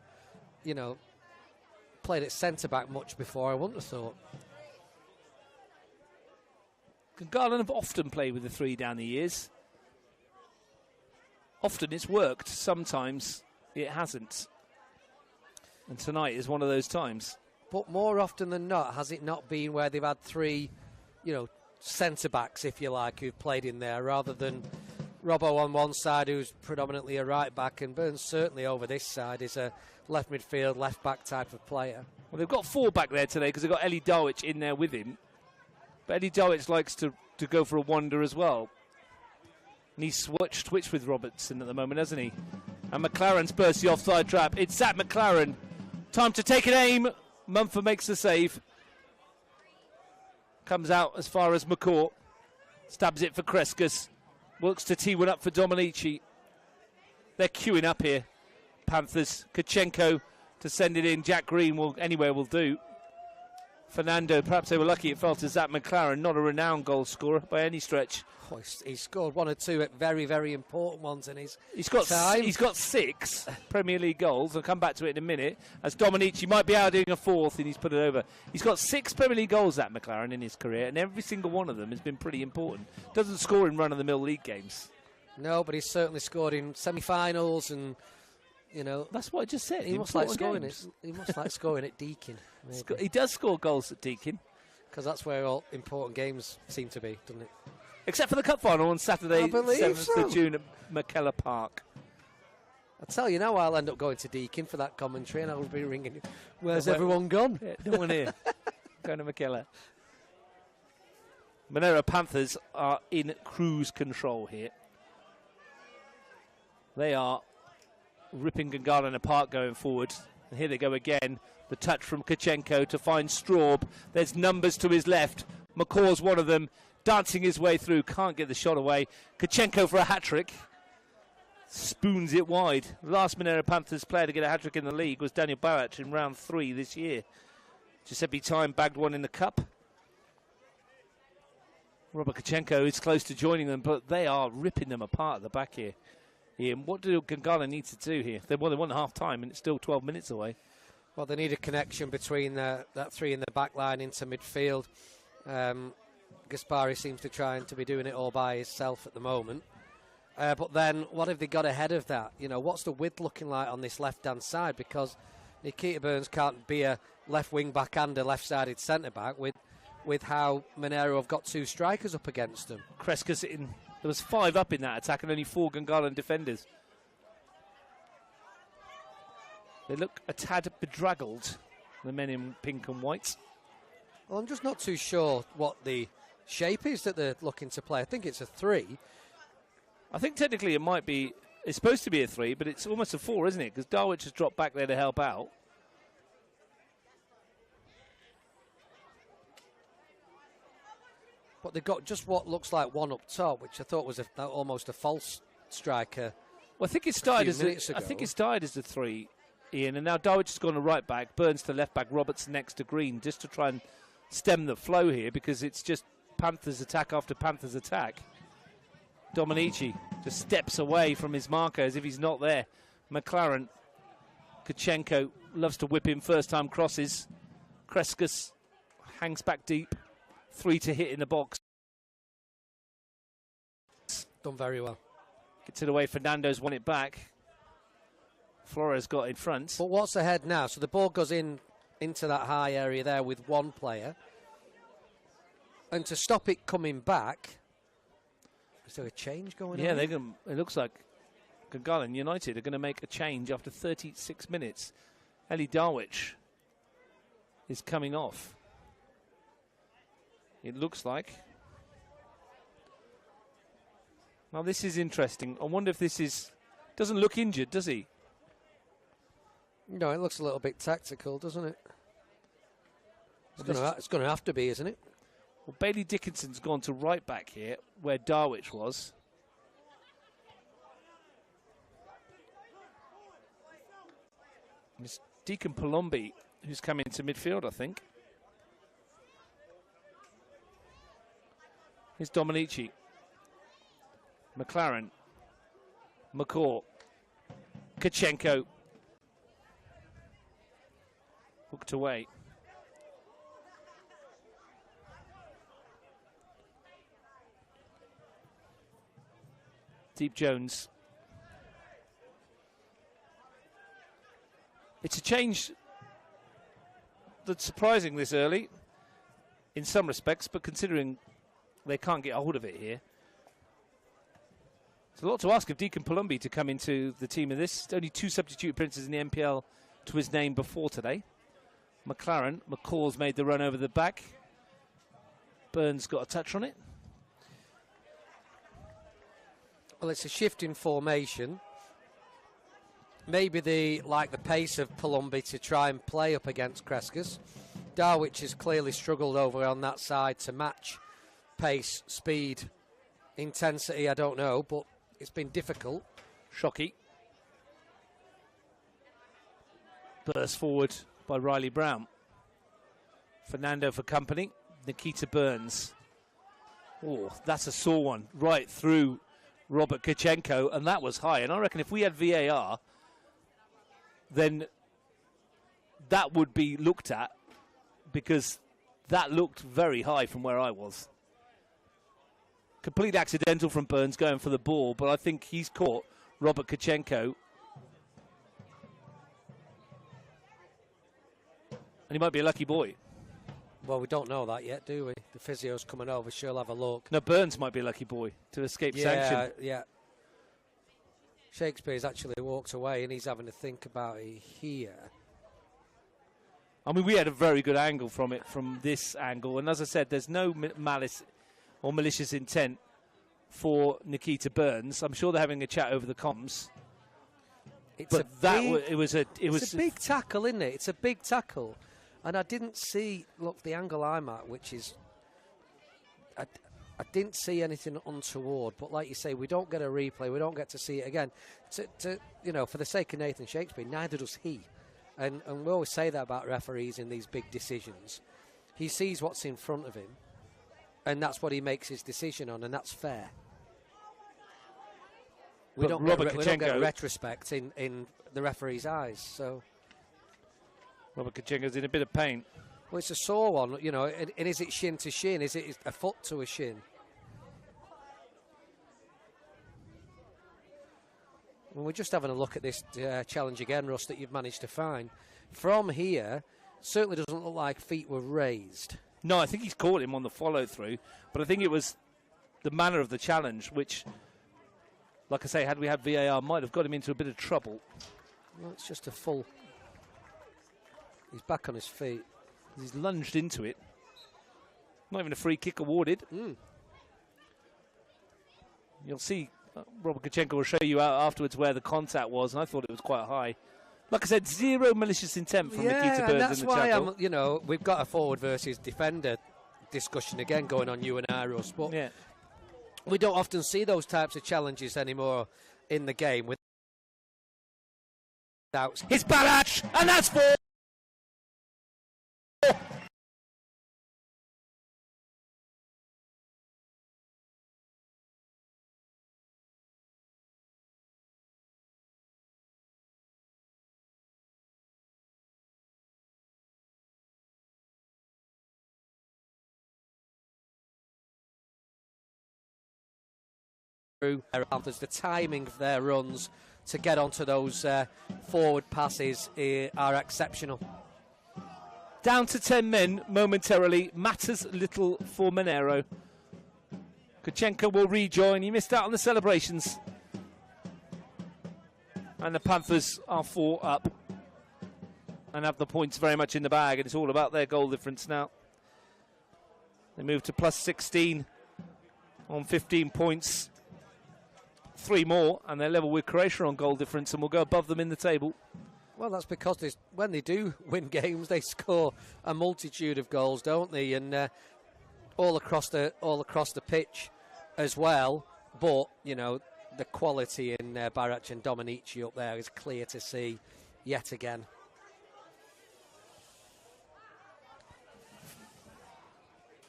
played at centre-back much before, I wouldn't have thought. Gungahlin have often played with the 3 down the years. Often it's worked, sometimes it hasn't. And tonight is one of those times. But more often than not, has it not been where they've had 3, centre-backs, if you like, who've played in there, rather than Robbo on one side, who's predominantly a right-back, and Burns certainly over this side is a left midfield, left-back type of player. Well, they've got 4 back there today because they've got Eli Darwich in there with him. But Eli Darwich likes to go for a wander as well. And he's switched with Robertson at the moment, hasn't he? And McLaren's burst the offside trap. It's Zach McLaren. Time to take an aim. Mumford makes the save. Comes out as far as McCourt. Stabs it for Kreskus. Works to tee one up for Dominici. They're queuing up here. Panthers. Kachenko to send it in. Jack Green anywhere will do. Fernando, perhaps they were lucky it fell to Zach McLaren, not a renowned goal scorer by any stretch. Oh, he's scored 1 or 2 very, very important ones in his time. He's got 6 Premier League goals. I'll come back to it in a minute. As Dominici might be out doing a 4th, and he's put it over. He's got 6 Premier League goals, Zach McLaren, in his career, and every single one of them has been pretty important. Doesn't score in run-of-the-mill league games. No, but he's certainly scored in semi-finals and... that's what I just said. He must like scoring it. He must like scoring at Deakin. He does score goals at Deakin, because that's where all important games seem to be, doesn't it? Except for the cup final on Saturday, 7th of June at McKellar Park. I tell you now, I'll end up going to Deakin for that commentary, and I'll be ringing. Where's everyone gone? Yeah, no one here. Going to McKellar. Monaro Panthers are in cruise control here. They are ripping Gungahlin apart going forward. And here they go again. The touch from Kachenko to find Straub. There's numbers to his left. McCaw's one of them. Dancing his way through. Can't get the shot away. Kachenko for a hat-trick. Spoons it wide. The last Monaro Panthers player to get a hat-trick in the league was Daniel Barach in round 3 this year. Giuseppe Time bagged one in the cup. Robert Kachenko is close to joining them, but they are ripping them apart at the back here. Ian, what do Gungahlin need to do here? They want half time and it's still 12 minutes away. Well, they need a connection between that 3 in the back line into midfield. Gaspari seems to trying to be doing it all by himself at the moment. But then, what have they got ahead of that? What's the width looking like on this left-hand side? Because Nikita Burns can't be a left wing-back and a left-sided centre-back with how Monaro have got 2 strikers up against them. Kreskus in. There was 5 up in that attack and only 4 Gungahlin defenders. They look a tad bedraggled, the men in pink and white. Well, I'm just not too sure what the shape is that they're looking to play. I think it's a 3. I think technically it's supposed to be a 3, but it's almost a 4, isn't it? Because Darwich has dropped back there to help out. But they've got just what looks like one up top, which I thought was almost a false striker. Well, I think it started as a 3, Ian, and now Darwich has gone to right back, Burns to left back, Roberts next to Green, just to try and stem the flow here, because it's just Panthers attack after Panthers attack. Dominici just steps away from his marker as if he's not there. McLaren, Kachenko loves to whip in first-time crosses. Kreskus hangs back deep. 3 to hit in the box. Done very well. Gets it away. Fernando's won it back. Flores got in front. But what's ahead now? So the ball goes into that high area there with one player. And to stop it coming back, is there a change going on? Yeah, it looks like Gungahlin United are going to make a change after 36 minutes. Eli Darwich is coming off. It looks like. Now this is interesting. I wonder if this doesn't look injured, does he? No, it looks a little bit tactical, doesn't it? It's going to have to be, isn't it? Well, Bailey Dickinson's gone to right back here, where Darwich was. And it's Deacon Palombi who's come into midfield, I think. Here's Dominici. McLaren. McCaw. Kachenko. Hooked away. Deep Jones. It's a change that's surprising this early in some respects, but considering they can't get a hold of it here. It's a lot to ask of Deacon Palumbi to come into the team in this. Only 2 substitute appearances in the NPL to his name before today. McCall's made the run over the back. Burns got a touch on it. Well, it's a shift in formation. Maybe they like the pace of Palumbi to try and play up against Crescas. Darwich has clearly struggled over on that side to match pace, speed, intensity, I don't know, but it's been difficult. Shockey. Burst forward by Riley Brown. Fernando for company. Nikita Burns. Oh, that's a sore one. Right through Robert Kachenko, and that was high. And I reckon if we had VAR, then that would be looked at, because that looked very high from where I was. Complete accidental from Burns going for the ball, but I think he's caught Robert Kachenko. And he might be a lucky boy. Well, we don't know that yet, do we? The physio's coming over, she'll have a look. No, Burns might be a lucky boy to escape sanction. Yeah. Shakespeare's actually walked away and he's having to think about it here. I mean, we had a very good angle from it, from this angle. And as I said, there's no malice or malicious intent for Nikita Burns. I'm sure they're having a chat over the comms. It's a big tackle, isn't it? It's a big tackle. And I didn't see, look, the angle I'm at, which is, I didn't see anything untoward. But like you say, we don't get a replay. We don't get to see it again. For the sake of Nathan Shakespeare, neither does he. And we always say that about referees in these big decisions. He sees what's in front of him, and that's what he makes his decision on, and that's fair. We don't get retrospect in the referee's eyes. So Robert Kachenko's in a bit of pain. Well, it's a sore one, and is it shin to shin? Is it a foot to a shin? Well, we're just having a look at this challenge again, Russ, that you've managed to find. From here, certainly doesn't look like feet were raised. No, I think he's caught him on the follow-through, but I think it was the manner of the challenge, which, like I say, had we had VAR, might have got him into a bit of trouble. Well, it's just a full... He's back on his feet. He's lunged into it. Not even a free kick awarded. You'll see... Robert Kachenko will show you out afterwards where the contact was, and I thought it was quite high. Like I said, zero malicious intent from Nikita Burns in the tackle. Yeah, that's why we've got a forward versus defender discussion again going on, you and I, Russ, but we don't often see those types of challenges anymore in the game. It's Barach, and that's 4. There's the timing of their runs to get onto those forward passes are exceptional. Down to 10 men momentarily. Matters little for Monaro. Kachenko will rejoin. He missed out on the celebrations. And the Panthers are 4 up and have the points very much in the bag. And it's all about their goal difference now. They move to plus 16 on 15 points. 3 more, and they're level with Croatia on goal difference, and will go above them in the table. Well, that's because when they do win games, they score a multitude of goals, don't they? And all across the pitch as well. But the quality in Barach and Dominici up there is clear to see yet again.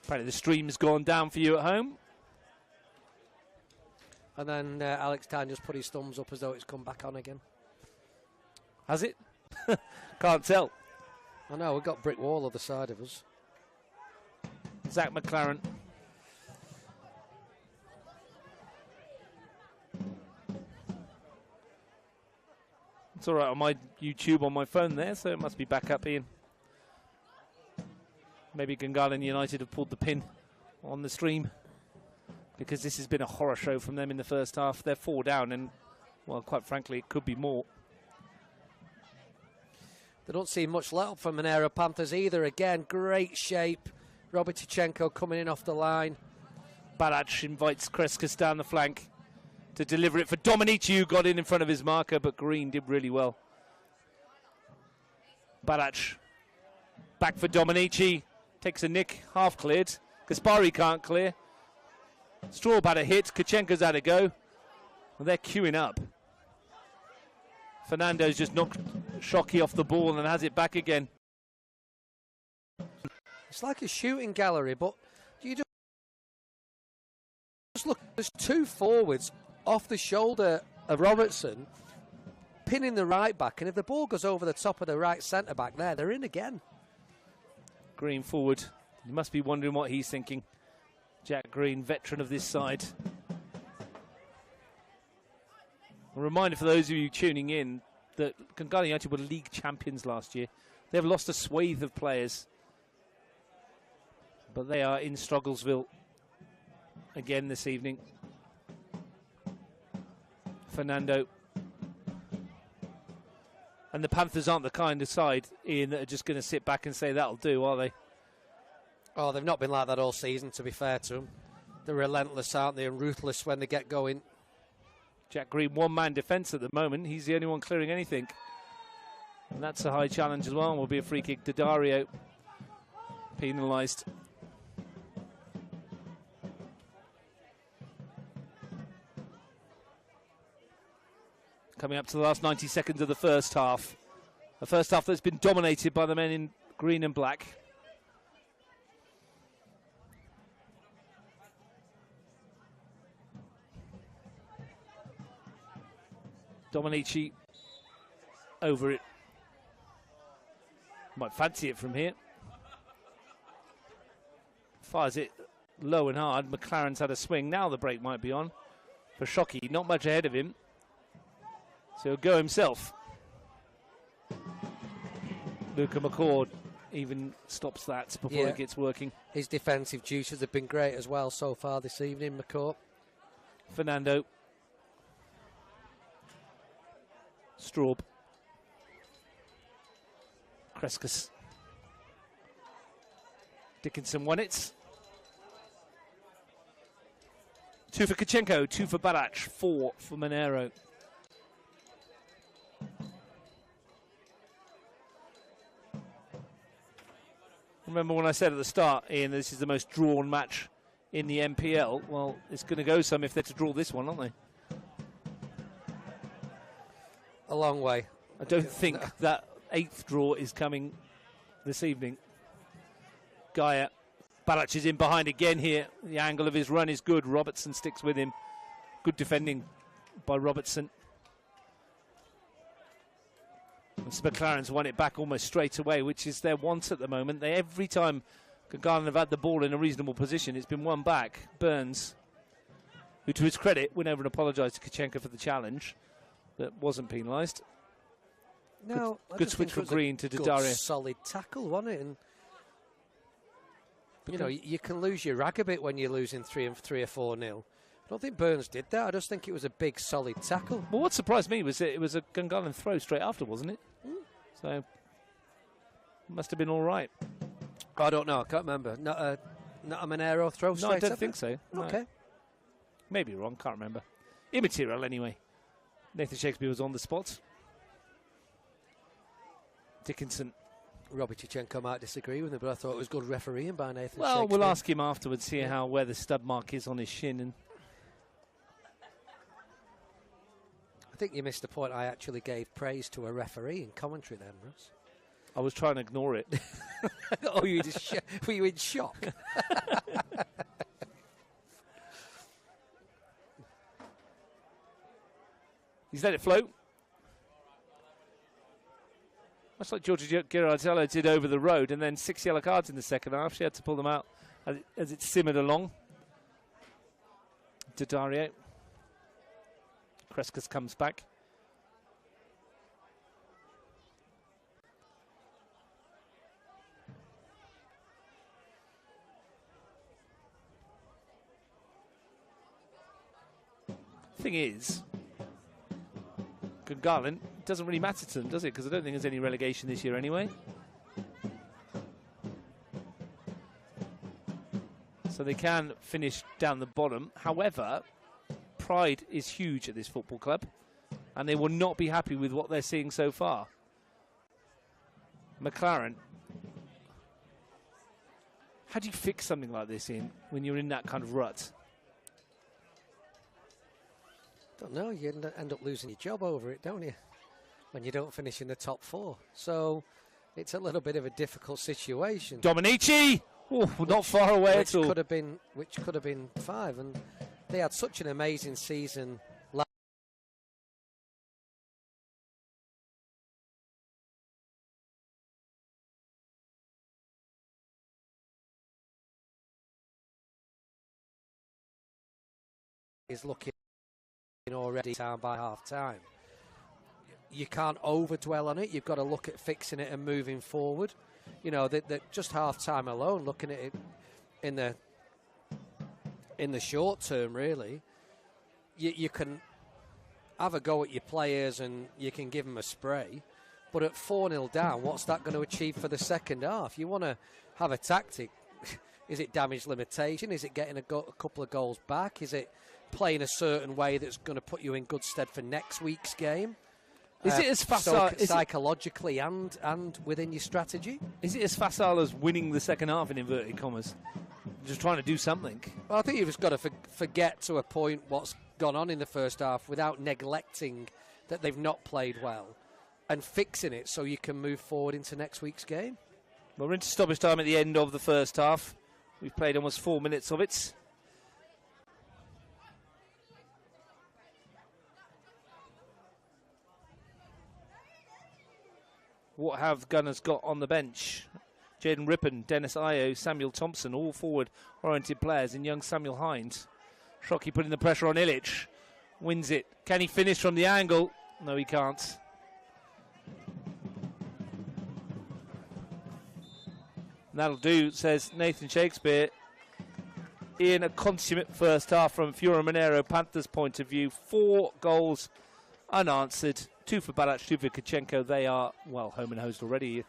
Apparently, the stream's gone down for you at home. And then Alex Tyne just put his thumbs up as though it's come back on again. Has it? Can't tell. I know, we've got brick wall other side of us. Zach McLaren. It's all right on my YouTube on my phone there, so it must be back up, Ian. Maybe Gungahlin United have pulled the pin on the stream, because this has been a horror show from them in the first half. They're 4 down, and, well, quite frankly, it could be more. They don't see much let up from Monaro Panthers either. Again, great shape. Robitichenko coming in off the line. Balac invites Kreskas down the flank to deliver it for Dominici, who got in front of his marker, but Green did really well. Balac back for Dominici. Takes a nick, half cleared. Gaspari can't clear. Straub had a hit. Kachenko's had a go. Well, they're queuing up. Fernando's just knocked Shockey off the ball and has it back again. It's like a shooting gallery, but you just look, there's 2 forwards off the shoulder of Robertson, pinning the right back, and if the ball goes over the top of the right centre back there, they're in again. Green forward. You must be wondering what he's thinking. Jack Green, veteran of this side. A reminder for those of you tuning in that Gungahlin United were league champions last year. They've lost a swathe of players, but they are in Strugglesville again this evening. Fernando. And the Panthers aren't the kind of side, Ian, that are just going to sit back and say that'll do, are they? Oh, they've not been like that all season, to be fair to them. They're relentless, aren't they, and ruthless when they get going. Jack Green, one-man defence at the moment. He's the only one clearing anything. And that's a high challenge as well. Will be a free kick to Dario. Penalised. Coming up to the last 90 seconds of the first half. A first half that's been dominated by the men in green and black. Dominici over it. Might fancy it from here. Fires it low and hard. McLaren's had a swing. Now the break might be on for Shockey. Not much ahead of him. So he'll go himself. Luca McCord even stops that before it gets working. His defensive duties have been great as well so far this evening, McCord. Fernando. Straub. Kreskas. Dickinson won it. 2 for Kachenko, 2 for Balac, 4 for Monaro. Remember when I said at the start, Ian, this is the most drawn match in the NPL? Well, it's going to go some if they're to draw this one, aren't they? A long way. I don't think that 8th draw is coming this evening. Gaia. Balac is in behind again here. The angle of his run is good. Robertson sticks with him. Good defending by Robertson. And McLaren's won it back almost straight away, which is their want at the moment. Every time Gungahlin have had the ball in a reasonable position, it's been won back. Burns, who to his credit went over and apologised to Kachenko for the challenge that wasn't penalised. No, good switch from Green to Dario. Solid tackle, wasn't it? And you know, you can lose your rag a bit when you're losing 3 or 4-0. I don't think Burns did that. I just think it was a big, solid tackle. Well, what surprised me was it was a Gungahlin throw straight after, wasn't it? So, it must have been all right. I don't know. I can't remember. Not a Monaro throw straight No, I don't think so. Okay. No. Maybe wrong. Can't remember. Immaterial, anyway. Nathan Shakespeare was on the spot. Dickinson. Robbie Chichenko might disagree with me, but I thought it was good refereeing by Nathan Well, Shakespeare. we'll ask him afterwards, see where the stub mark is on his shin. And I think you missed the point. I actually gave praise to a referee in commentary then, Russ. I was trying to ignore it. Oh, were you in shock? He's let it float. Much like Georgia Girardello did over the road, and then 6 yellow cards in the second half. She had to pull them out as it simmered along. To Dario. Kreskas comes back. Thing is, Gungahlin doesn't really matter to them, does it? Because I don't think there's any relegation this year anyway. So they can finish down the bottom. However, pride is huge at this football club, and they will not be happy with what they're seeing so far. McLaren, how do you fix something like this when you're in that kind of rut? Don't know, you end up losing your job over it, don't you? When you don't finish in the top 4. So it's a little bit of a difficult situation. Dominici! Oh, not far away at all. Which could have been 5, and they had such an amazing season. Is looking already down by half time. You can't overdwell on it. You've got to look at fixing it and moving forward. You know, that just half time alone, looking at it in the short term, really, you can have a go at your players and you can give them a spray. But at 4-0 down, what's that going to achieve for the second half? You want to have a tactic. Is it damage limitation? Is it getting a couple of goals back? Is it playing a certain way that's going to put you in good stead for next week's game? Is it as facile psychologically and within your strategy? Is it as facile as winning the second half in inverted commas? Just trying to do something. Well, I think you've just got to forget to a point what's gone on in the first half without neglecting that they've not played well and fixing it so you can move forward into next week's game. Well, we're into stoppage time at the end of the first half. We've played almost 4 minutes of it. What have Gunners got on the bench? Jaden Rippon, Dennis Io, Samuel Thompson, all forward-oriented players, and young Samuel Hines. Shockey putting the pressure on Illich. Wins it. Can he finish from the angle? No, he can't. That'll do, says Nathan Shakespeare. In a consummate first half from Monaro Panthers' point of view. 4 goals unanswered. 2 for Balac, 2 for Kachenko. They are, well, home and hosed already.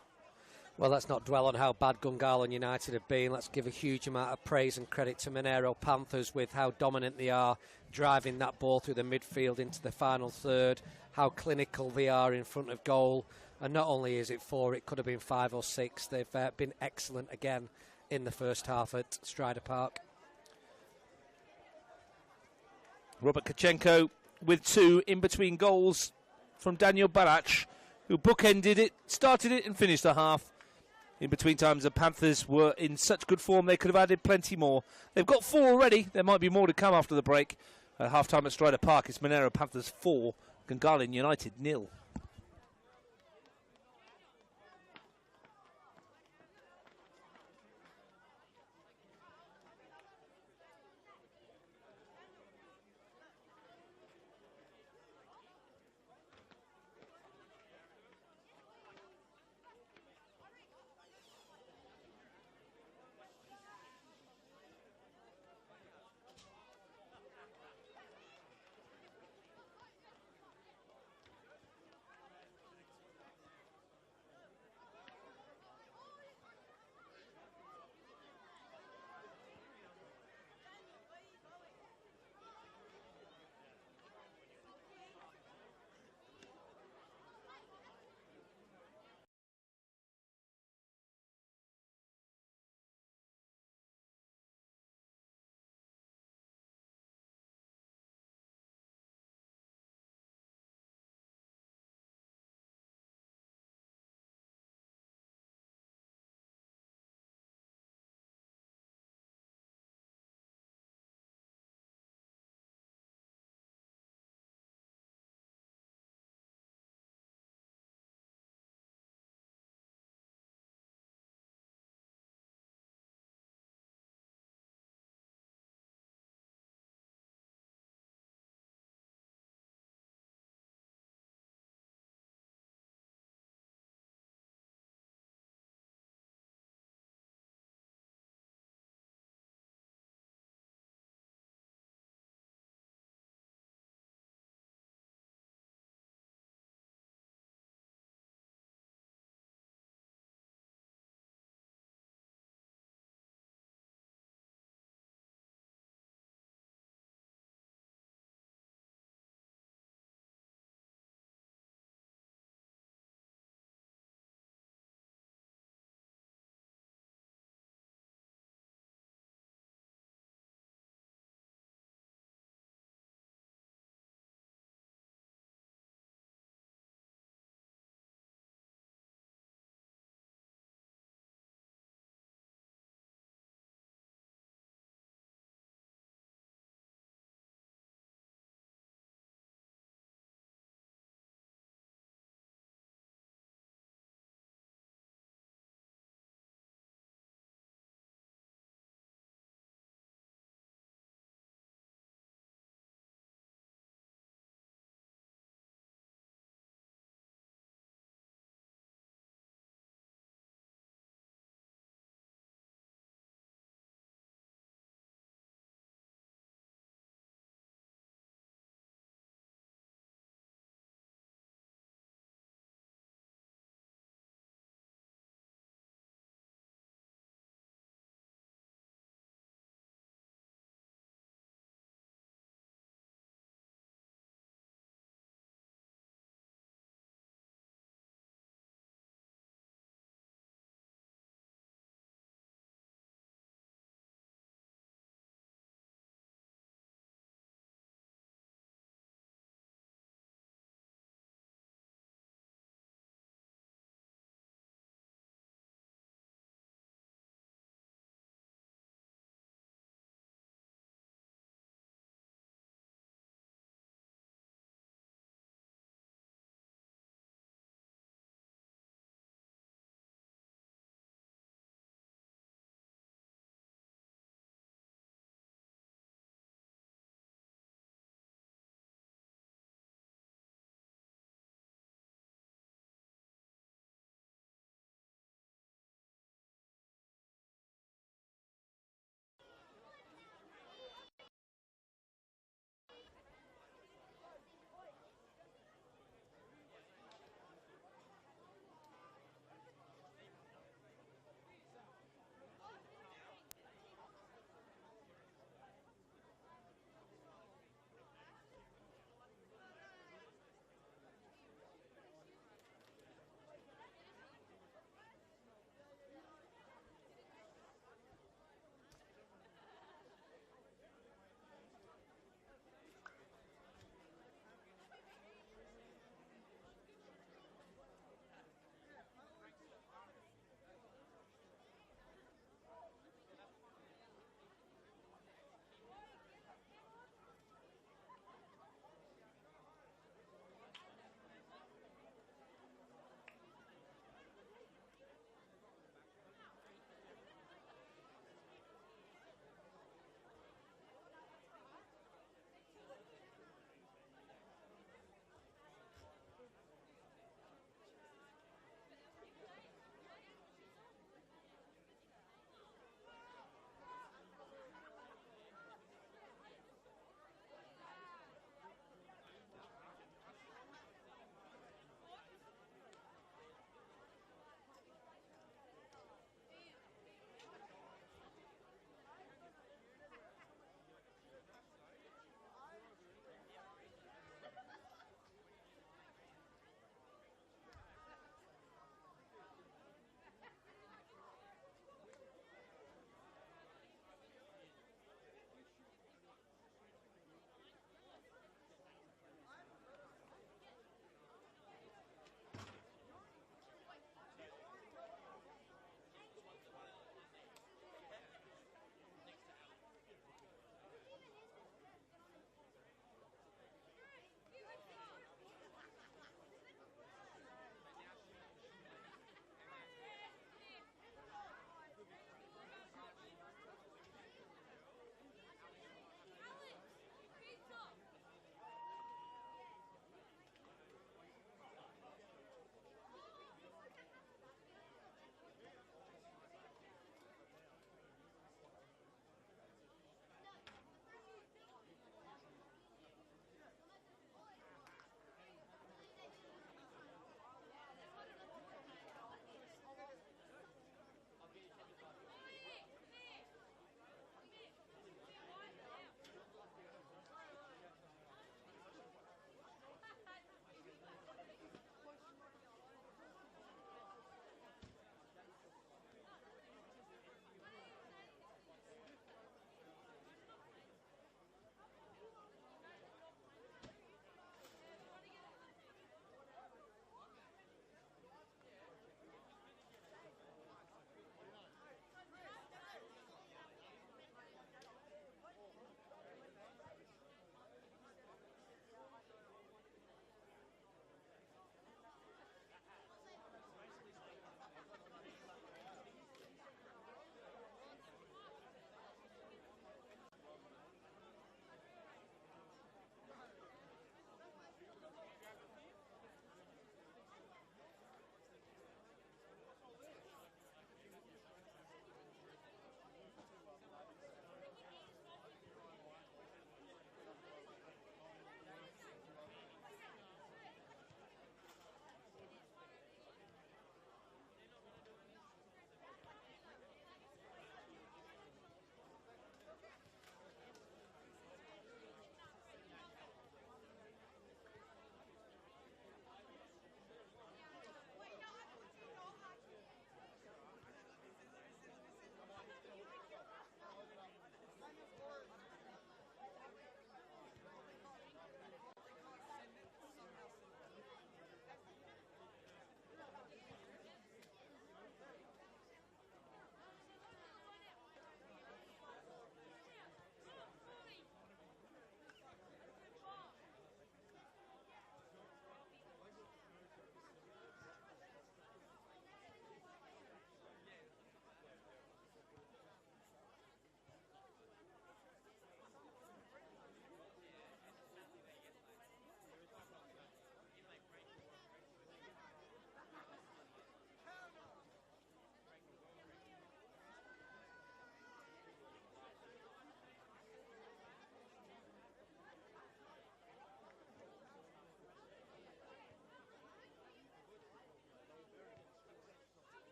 Well, let's not dwell on how bad Gungahlin United have been. Let's give a huge amount of praise and credit to Monaro Panthers with how dominant they are, driving that ball through the midfield into the final third, how clinical they are in front of goal. And not only is it 4, it could have been 5 or 6. They've been excellent again in the first half at Stryda Park. Robert Kachenko with 2 in between goals from Daniel Balac, who bookended it, started it and finished the half. In between times, the Panthers were in such good form they could have added plenty more. They've got 4 already. There might be more to come after the break. At half-time at Stryda Park, it's Monaro Panthers 4, Gungahlin United 0.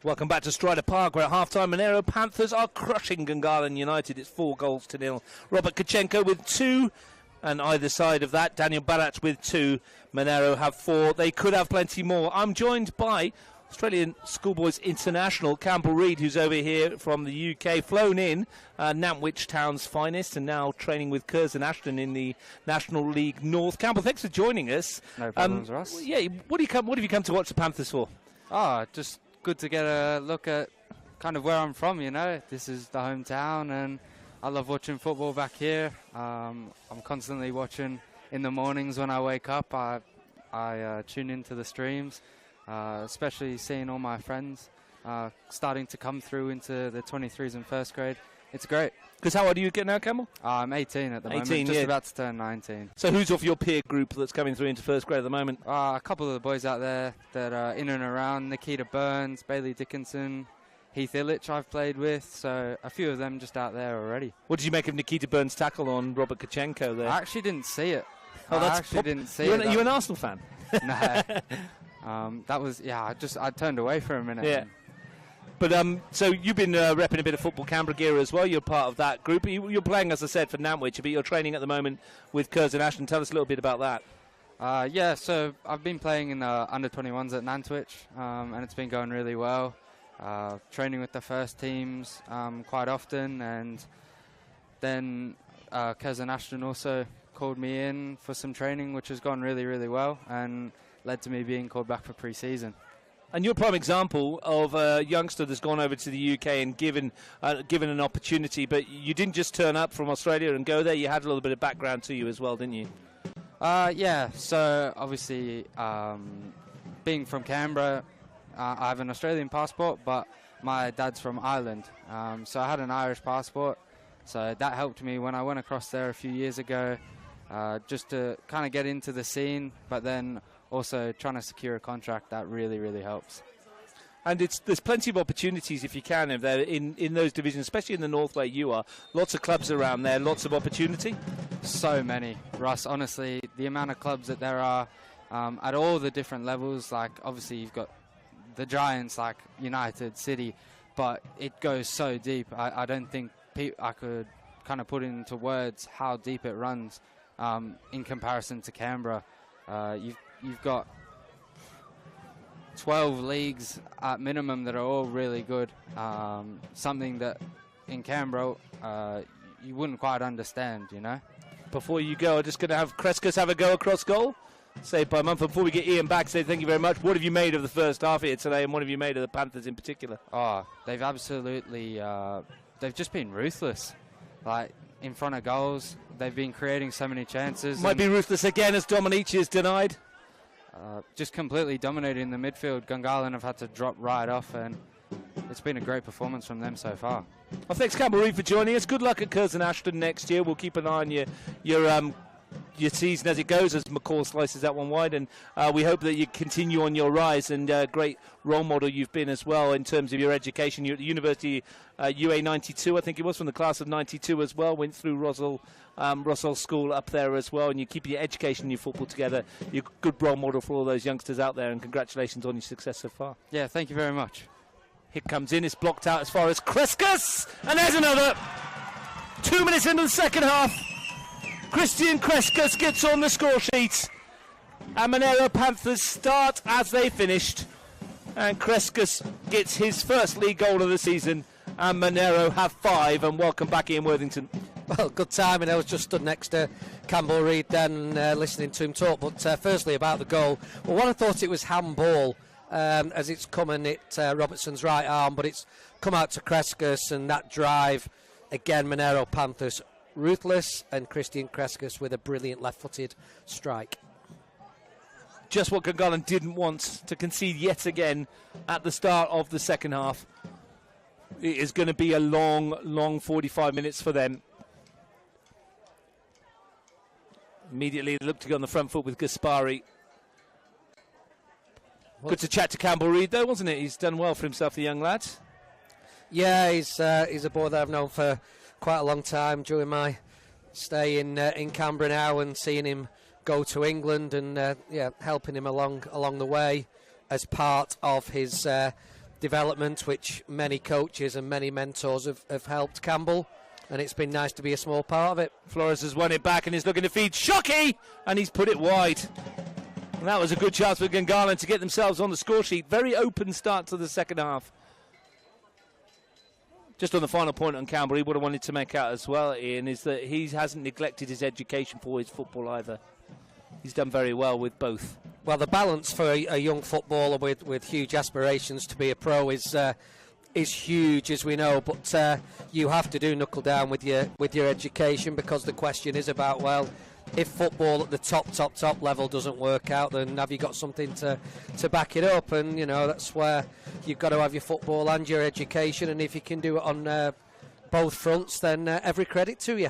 Welcome back to Stryda Park, where at half-time Monaro Panthers are crushing Gungahlin United. It's 4-0. Robert Kachenko with 2, and either side of that, Daniel Barach with 2. Monaro have 4. They could have plenty more. I'm joined by Australian Schoolboys International, Campbell Reid, who's over here from the UK, flown in, Nantwich Town's finest, and now training with Curzon Ashton in the National League North. Campbell, thanks for joining us. No problems, Ross. Yeah, what have you come to watch the Panthers for? Just good to get a look at kind of where I'm from, you know. This is the hometown, and I love watching football back here. I'm constantly watching in the mornings when I wake up. I tune into the streams. Especially seeing all my friends starting to come through into the 23s and first grade. It's great. Because how old are you now, Campbell? I'm 18 at the moment, just about to turn 19. So who's off your peer group that's coming through into first grade at the moment? A couple of the boys out there that are in and around, Nikita Burns, Bailey Dickinson, Heath Illich I've played with, so a few of them just out there already. What did you make of Nikita Burns' tackle on Robert Kachenko there? I actually didn't see it. Didn't see it. You an Arsenal fan? No. That was, I turned away for a minute. Yeah. But so you've been repping a bit of Football Canberra gear as well. You're part of that group. You're playing, as I said, for Nantwich, but you're training at the moment with Curzon Ashton. Tell us a little bit about that. So I've been playing in the under-21s at Nantwich, and it's been going really well. Training with the first teams quite often, and then Curzon Ashton also called me in for some training, which has gone really, really well, and led to me being called back for pre-season. And you're a prime example of a youngster that's gone over to the UK and given an opportunity, but you didn't just turn up from Australia and go there. You had a little bit of background to you as well, didn't you? So obviously being from Canberra, I have an Australian passport, but my dad's from Ireland, so I had an Irish passport, so that helped me when I went across there a few years ago, just to kind of get into the scene, but then also trying to secure a contract. That really, really helps. And there's plenty of opportunities if you can if they're in those divisions, especially in the north where you are. Lots of clubs around there, lots of opportunity. So many, Russ. Honestly, the amount of clubs that there are at all the different levels, like obviously you've got the giants like United, City, but it goes so deep. I don't think I could kind of put into words how deep it runs in comparison to Canberra. You've got 12 leagues at minimum that are all really good. Something that in Canberra you wouldn't quite understand, you know. Before you go, I'm just going to have Crescas have a go across goal. Saved by Mumford. Before we get Ian back, say thank you very much. What have you made of the first half here today, and what have you made of the Panthers in particular? They've absolutely, they've just been ruthless. Like, in front of goals, they've been creating so many chances. Might be ruthless again as Dominici is denied. Just completely dominating the midfield. Gungahlin have had to drop right off, and it's been a great performance from them so far. Well, thanks, Campbell Reid, for joining us. Good luck at Curzon Ashton next year. We'll keep an eye on your season as it goes, as McCall slices that one wide, and we hope that you continue on your rise, and great role model you've been as well in terms of your education. You're at the University UA 92, I think it was, from the class of 92 as well, went through Rossall School up there as well, and you keep your education and your football together. You're a good role model for all those youngsters out there, and congratulations on your success so far. Yeah, thank you very much. Hit comes in, it's blocked out as far as Crescas, and there's another. 2 minutes into the second half. Christian Crescas gets on the score sheet, and Monaro Panthers start as they finished, and Crescas gets his first league goal of the season, and Monaro have 5. And welcome back, Ian Worthington. Well, good timing. I was just stood next to Campbell Reid then, listening to him talk. But firstly, about the goal. Well, one, I thought it was handball as it's come and hit Robertson's right arm, but it's come out to Crescas, and that drive, again, Monaro Panthers ruthless, and Christian Crescas with a brilliant left-footed strike. Just what Gungahlin didn't want to concede yet again at the start of the second half. It is going to be a long 45 minutes for them. Immediately they look to go on the front foot with Gaspari. Good to chat to Campbell Reid though, wasn't it? He's done well for himself, the young lad. Yeah, he's a boy that I've known for quite a long time during my stay in Canberra now, and seeing him go to England and helping him along the way as part of his development, which many coaches and many mentors have helped Campbell, and it's been nice to be a small part of it. Flores has won it back and is looking to feed Shockey, and he's put it wide. And that was a good chance for Gungahlin to get themselves on the score sheet. Very open start to the second half. Just on the final point on Campbell, what I wanted to make out as well, Ian, is that he hasn't neglected his education for his football either. He's done very well with both. Well, the balance for a young footballer with huge aspirations to be a pro is huge, as we know. But you have to knuckle down with your education, because the question is about, well, if football at the top level doesn't work out, then have you got something to back it up? And that's where you've got to have your football and your education. And if you can do it on both fronts, then every credit to you.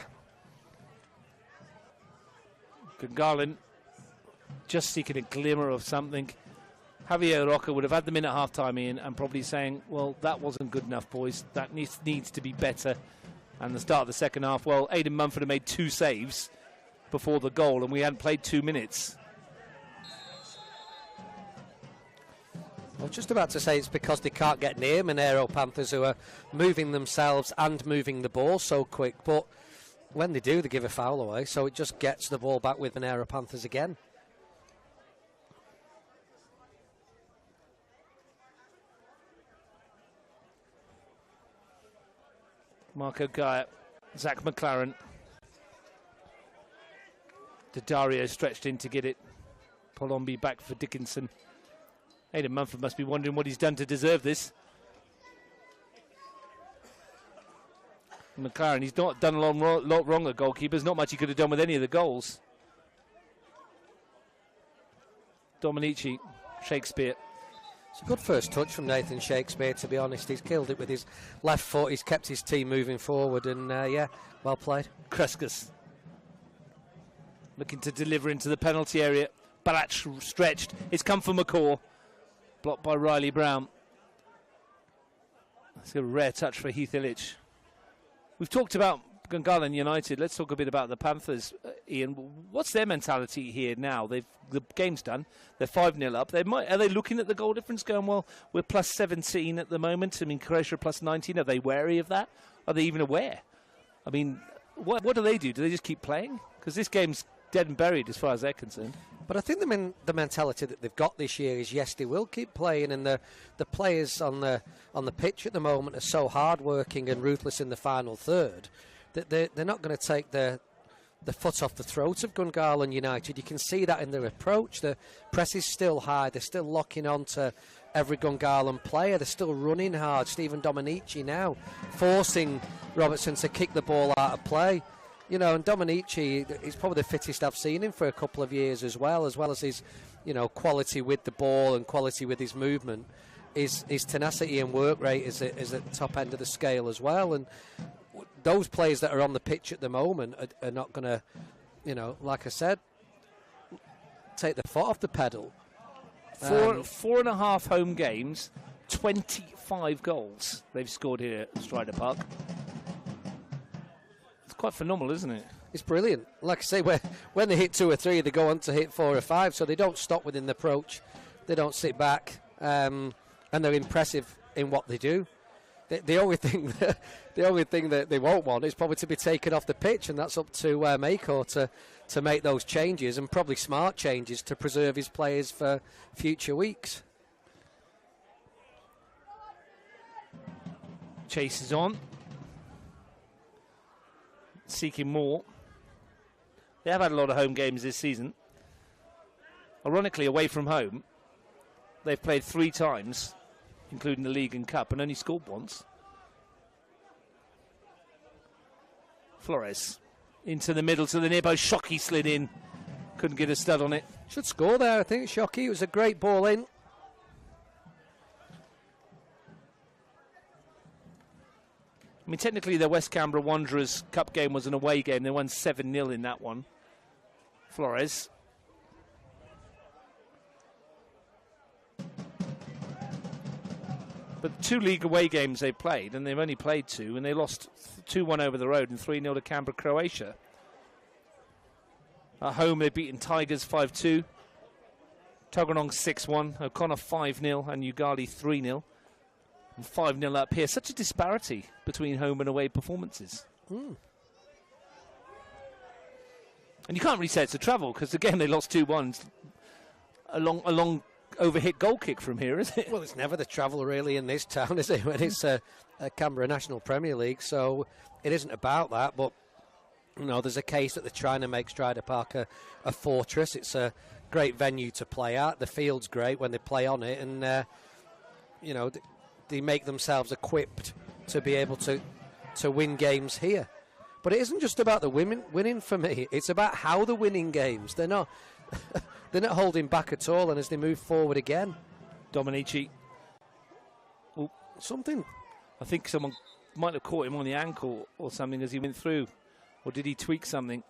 Gungahlin just seeking a glimmer of something. Javier Roca would have had them in at half-time, Ian, and probably saying, well, that wasn't good enough, boys. That needs to be better. And the start of the second half, well, Aidan Mumford had made 2 saves before the goal, and we hadn't played 2 minutes. I was just about to say it's because they can't get near Monaro Panthers, who are moving themselves and moving the ball so quick. But when they do, they give a foul away, so it just gets the ball back with Monaro Panthers again. Marco Gaia, Zach McLaren. Dario stretched in to get it. Palombi back for Dickinson. Aidan Mumford must be wondering what he's done to deserve this. McLaren, he's not done a lot wrong at goalkeepers. Not much he could have done with any of the goals. Dominici, Shakespeare. It's a good first touch from Nathan Shakespeare, to be honest. He's killed it with his left foot. He's kept his team moving forward, and yeah, well played. Kreskas looking to deliver into the penalty area. Balach stretched. It's come for McCaw. Blocked by Riley Brown. That's a rare touch for Heath Illich. We've talked about Gungahlin United. Let's talk a bit about the Panthers. Ian, what's their mentality here now? The game's done. They're 5-0 up. Are they looking at the goal difference going, well, we're plus 17 at the moment. I mean, Croatia plus 19. Are they wary of that? Are they even aware? I mean, what do they do? Do they just keep playing? Because this game's dead and buried as far as they're concerned. But I think the mentality that they've got this year is, yes, they will keep playing, and the players on the pitch at the moment are so hard-working and ruthless in the final third that they're not going to take the foot off the throat of Gungahlin United. You can see that in their approach. The press is still high. They're still locking on to every Gungahlin player. They're still running hard. Stephen Dominici now forcing Robertson to kick the ball out of play. And Dominici, he's probably the fittest I've seen him for a couple of years as well as his, quality with the ball and quality with his movement. His tenacity and work rate is at the top end of the scale as well. And those players that are on the pitch at the moment are not going to, like I said, take the foot off the pedal. 4.5 home games, 25 goals they've scored here at Stryda Park. Quite phenomenal, isn't it? It's brilliant. Like I say, when they hit 2 or 3, they go on to hit 4 or 5, so they don't stop within the approach. They don't sit back, and they're impressive in what they do. The only thing that they won't want is probably to be taken off the pitch, and that's up to Mako to make those changes, and probably smart changes to preserve his players for future weeks. Chase is on. Seeking more. They have had a lot of home games this season. Ironically, away from home, they've played 3 times, including the League and Cup, and only scored once. Flores into the middle to the nearby. Shockey slid in. Couldn't get a stud on it. Should score there, I think, Shockey. It was a great ball in. I mean, technically, the West Canberra Wanderers Cup game was an away game. They won 7-0 in that one. Flores. But 2 league away games they played, and they've only played 2, and they lost 2-1 over the road and 3-0 to Canberra, Croatia. At home, they've beaten Tigers 5-2. Tuggeranong 6-1, O'Connor 5-0, and Ugali 3-0. 5-0 up here. Such a disparity between home and away performances. And you can't really say it's a travel, because again they lost 2-1. A long overhit goal kick from here, is it? Well, it's never the travel really in this town, is it? When it's a Canberra National Premier League, so it isn't about that. But there's a case that they're trying to make Stryda Park a fortress. It's a great venue to play at. The field's great when they play on it, and they make themselves equipped to be able to win games here. But it isn't just about the winning for me. It's about how they're winning games. They're not they're not holding back at all. And as they move forward again, Dominici. Oh, something. I think someone might have caught him on the ankle or something as he went through. Or did he tweak something?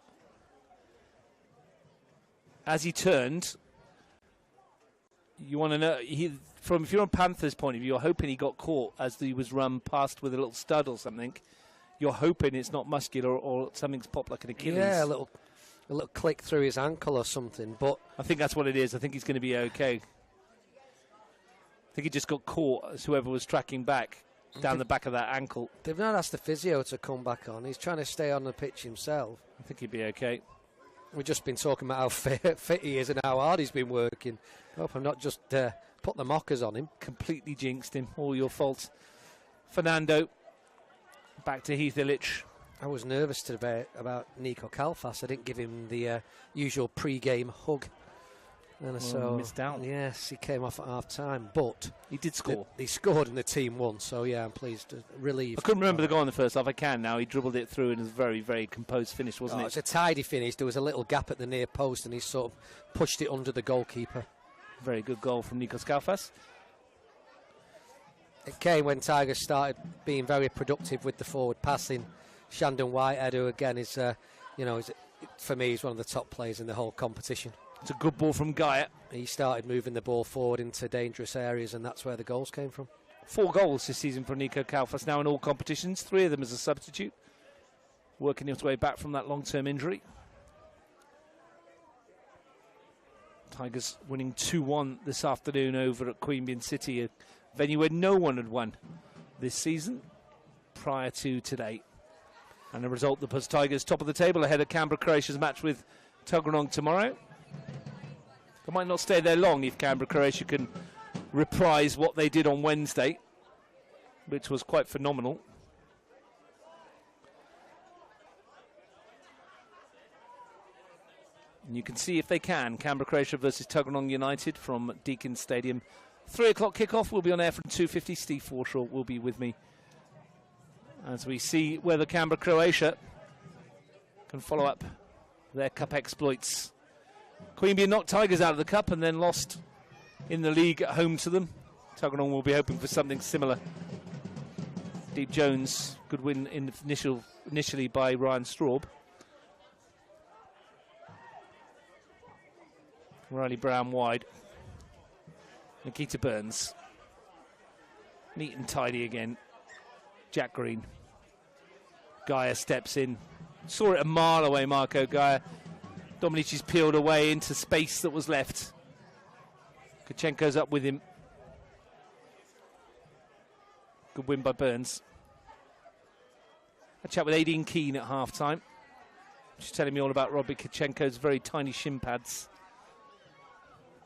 As he turned, you want to know, if you're on Panthers' point of view, you're hoping he got caught as he was run past with a little stud or something. You're hoping it's not muscular or something's popped like an Achilles. Yeah, a little click through his ankle or something. But I think that's what it is. I think he's going to be okay. I think he just got caught as whoever was tracking back down the back of that ankle. They've not asked the physio to come back on. He's trying to stay on the pitch himself. I think he'd be okay. We've just been talking about how fit he is and how hard he's been working. I hope I'm not just put the mockers on him. Completely jinxed him. All your fault. Fernando. Back to Heath Illich. I was nervous today about Nico Kalfas. I didn't give him the usual pre-game hug. And so missed out. Yes, he came off at half-time, but he did score. He scored and the team won, so yeah, I'm pleased, relieved. I couldn't remember the goal in the first half. I can now. He dribbled it through and it was a very, very composed finish, wasn't it? It was a tidy finish. There was a little gap at the near post and he sort of pushed it under the goalkeeper. Very good goal from Nikos Kalfas. It came when Tigers started being very productive with the forward passing. Shandon Whitehead, who again is, for me, he's one of the top players in the whole competition. It's a good ball from Gaia. He started moving the ball forward into dangerous areas, and that's where the goals came from. 4 goals this season for Nico Kalfas now in all competitions, 3 of them as a substitute. Working his way back from that long-term injury. Tigers winning 2-1 this afternoon over at Queanbeyan City, a venue where no one had won this season prior to today. And a result that puts Tigers top of the table ahead of Canberra Croatia's match with Tuggeranong tomorrow. They might not stay there long if Canberra Croatia can reprise what they did on Wednesday, which was quite phenomenal. And you can see if they can, Canberra Croatia versus Tuggeranong United from Deakin Stadium. 3 o'clock kickoff. We'll be on air from 2:50. Steve Forshaw will be with me as we see whether Canberra Croatia can follow up their cup exploits. Queanbeyan knocked Tigers out of the cup and then lost in the league at home to them. Tuggeranong will be hoping for something similar. Deep Jones, good win initially by Ryan Straub. Riley Brown wide. Nikita Burns. Neat and tidy again. Jack Green. Gaia steps in. Saw it a mile away, Marco Gaia. Dominici's peeled away into space that was left. Kachenko's up with him. Good win by Burns. I chat with Aideen Keane at half-time. She's telling me all about Robbie Kachenko's very tiny shin pads.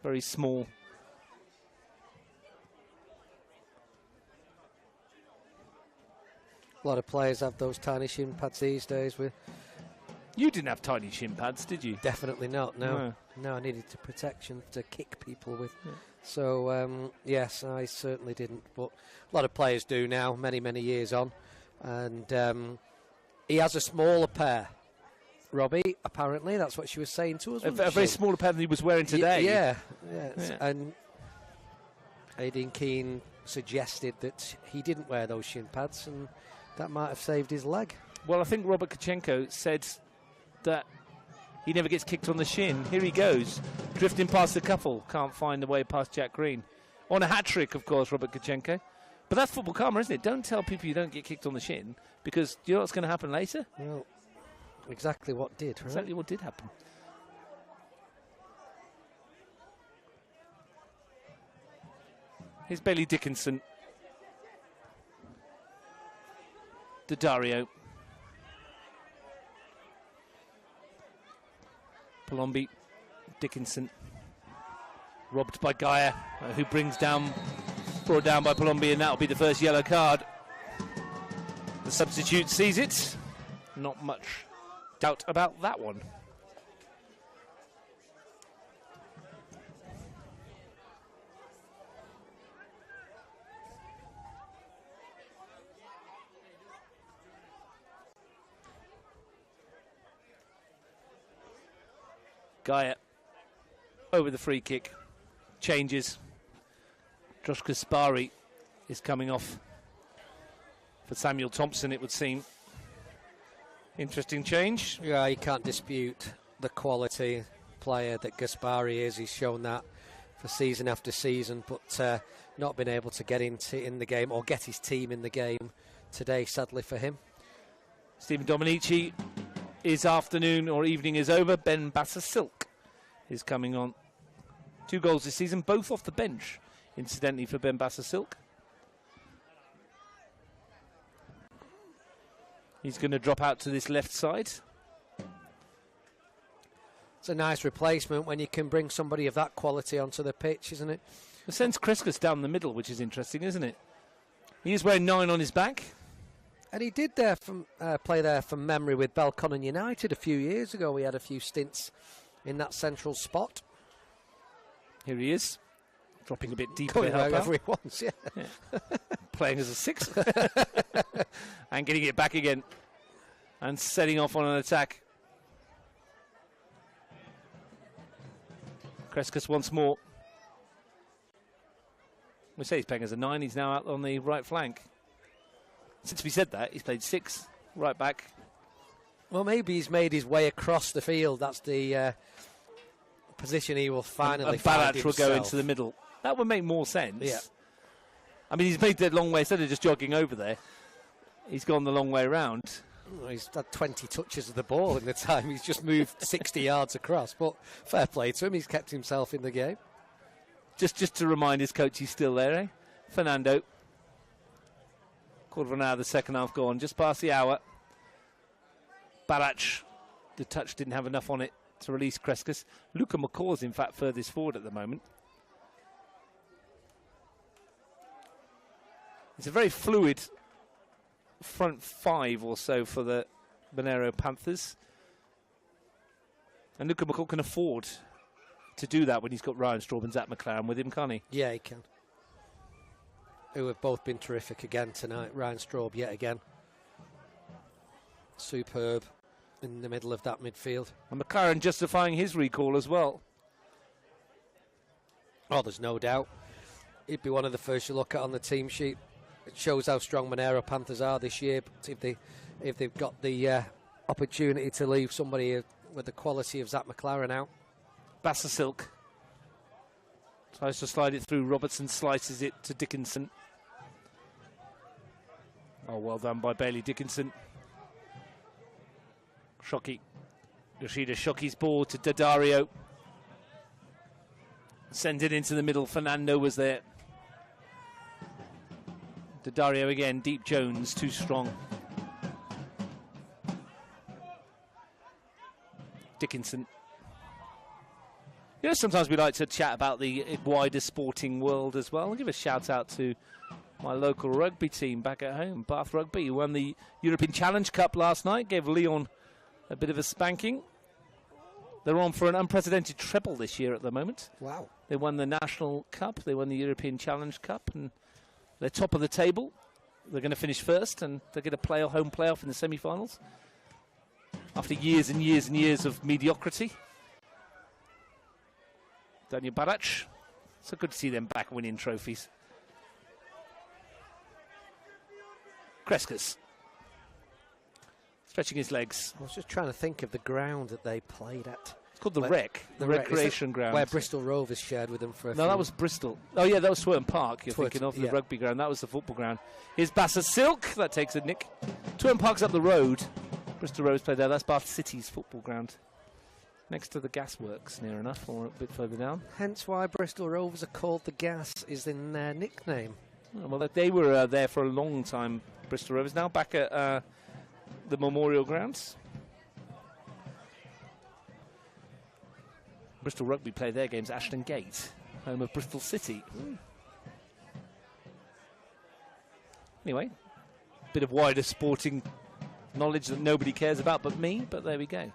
Very small. A lot of players have those tiny shin pads these days. You didn't have tiny shin pads, did you? Definitely not, no. No, I needed protection to kick people with. Yeah. So, yes, I certainly didn't. But a lot of players do now, many, many years on. And he has a smaller pair. Robbie, apparently, that's what she was saying to us. A very smaller pair than he was wearing today. Yeah. And Aideen Keane suggested that he didn't wear those shin pads, and that might have saved his leg. Well, I think Robert Kachenko said that he never gets kicked on the shin. Here he goes, drifting past the couple. Can't find the way past Jack Green. On a hat-trick, of course, Robert Kachenko. But that's football karma, isn't it? Don't tell people you don't get kicked on the shin, because do you know what's going to happen later? Well, exactly what did, right? Exactly what did happen. Here's Bailey Dickinson. Daddario. Palombi, Dickinson. Robbed by Gaia, who brought down by Palombi, and that'll be the first yellow card. The substitute sees it. Not much doubt about that one. Gaia over the free kick. Changes. Josh Kaspari is coming off for Samuel Thompson, it would seem. Interesting change. Yeah, you can't dispute the quality player that Gaspari is. He's shown that for season after season, but not been able to get in the game or get his team in the game today, sadly for him. Stephen Dominici, his afternoon or evening is over. Ben Bassasilk is coming on. 2 goals this season, both off the bench, incidentally, for Ben Bassasilk. He's going to drop out to this left side. It's a nice replacement when you can bring somebody of that quality onto the pitch, isn't it? It sends Kreskus down the middle, which is interesting, isn't it? He is wearing 9 on his back. And he did play there from memory with Belconnen United a few years ago. We had a few stints in that central spot. Here he is, dropping a bit deeper Going to help wherever out. he wants, yeah. Playing as a 6 and getting it back again and setting off on an attack. Kreskus once more. We say he's playing as a 9. He's now out on the right flank. Since we said that, he's played 6 right back. Well, maybe he's made his way across the field. That's the position he will finally find himself. Will go into the middle. That would make more sense. Yeah. I mean, he's made the long way. Instead of just jogging over there, he's gone the long way around. Well, he's had 20 touches of the ball in the time. He's just moved 60 yards across. But fair play to him. He's kept himself in the game. Just to remind his coach he's still there, eh? Fernando. Quarter of an hour of the second half gone. Just past the hour. Barach. The touch didn't have enough on it to release Kreskus. Luca McCaw's, in fact, furthest forward at the moment. It's a very fluid front 5 or so for the Monaro Panthers. And Luca McCaw can afford to do that when he's got Ryan Straub and Zach McLaren with him, can't he? Yeah, he can. Who have both been terrific again tonight. Ryan Straub yet again. Superb in the middle of that midfield. And McLaren justifying his recall as well. Oh, there's no doubt. He'd be one of the first you look at on the team sheet. It shows how strong Monaro Panthers are this year. But if they've got the opportunity to leave somebody with the quality of Zach McLaren out. Bassasilk tries to slide it through. Robertson slices it to Dickinson. Oh, well done by Bailey Dickinson. Shockey. Yoshida Shockey's ball to Daddario. Send it into the middle. Fernando was there. Daddario again. Deep Jones, too strong. Dickinson. You know, sometimes we like to chat about the wider sporting world as well. I'll give a shout out to my local rugby team back at home, Bath Rugby, who won the European Challenge Cup last night, gave Lyon a bit of a spanking. They're on for an unprecedented treble this year at the moment. Wow. They won the National Cup, they won the European Challenge Cup, and they're top of the table. They're going to finish first, and they're going to play a home playoff in the semi-finals after years and years and years of mediocrity. Daniel Barach. So good to see them back winning trophies. Kreskus. Stretching his legs. I was just trying to think of the ground that they played at. It's called the Rec, the recreation ground. Where Bristol Rovers shared with them for a few. No, that was Bristol. Oh, yeah, that was Twerton Park. You're Twerton, thinking of the yeah. rugby ground. That was the football ground. Here's Bassasilk. That takes a nick. Twerton Park's up the road. Bristol Rovers play there. That's Bath City's football ground. Next to the gasworks, near enough, or a bit further down. Hence why Bristol Rovers are called the Gas, is in their nickname. Well, they were there for a long time, Bristol Rovers. Now back at the Memorial Grounds. Bristol Rugby play their games at Ashton Gate, home of Bristol City. Anyway, bit of wider sporting knowledge that nobody cares about but me, but there we go.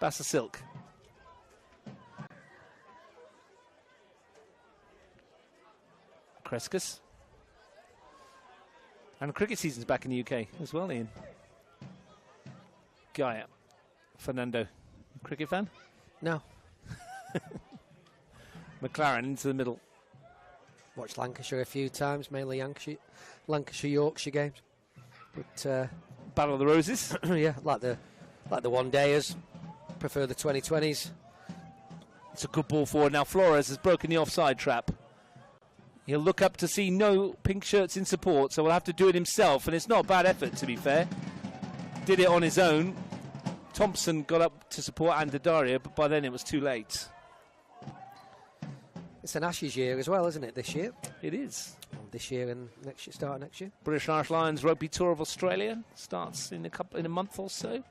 Bassa Silk. Crescus. And cricket season's back in the UK as well, Ian. Gaia. Fernando. Cricket fan? No. McLaren into the middle. Watched Lancashire a few times, mainly Lancashire Yorkshire games. But Battle of the Roses. yeah, like the one dayers. Prefer the 2020s. It's a good ball forward. Now Flores has broken the offside trap. He'll look up to see no pink shirts in support, so we'll have to do it himself. And it's not a bad effort, to be fair. Did it on his own. Thompson got up to support Andadaria, but by then it was too late. It's an Ashes year as well, isn't it, this year? It is. This year and next year, start of next year. British Irish Lions Rugby Tour of Australia starts in a month or so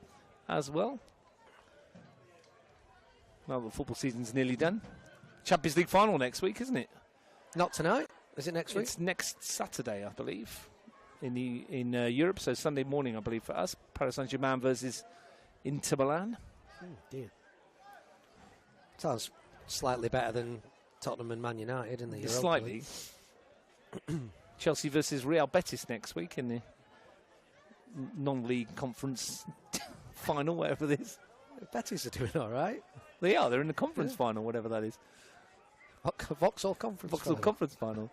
as well. Well, the football season's nearly done. Champions League final next week, isn't it? Not tonight. Is it next week? It's next Saturday, I believe, in Europe. So Sunday morning, I believe, for us. Paris Saint-Germain versus Inter Milan. Oh dear. Sounds slightly better than Tottenham and Man United in the Europa Slightly. Chelsea versus Real Betis next week in the non-league conference final, whatever it is. Betis are doing all right. They are. They're in the conference final, whatever that is. Vauxhall Conference Vauxhall Conference final.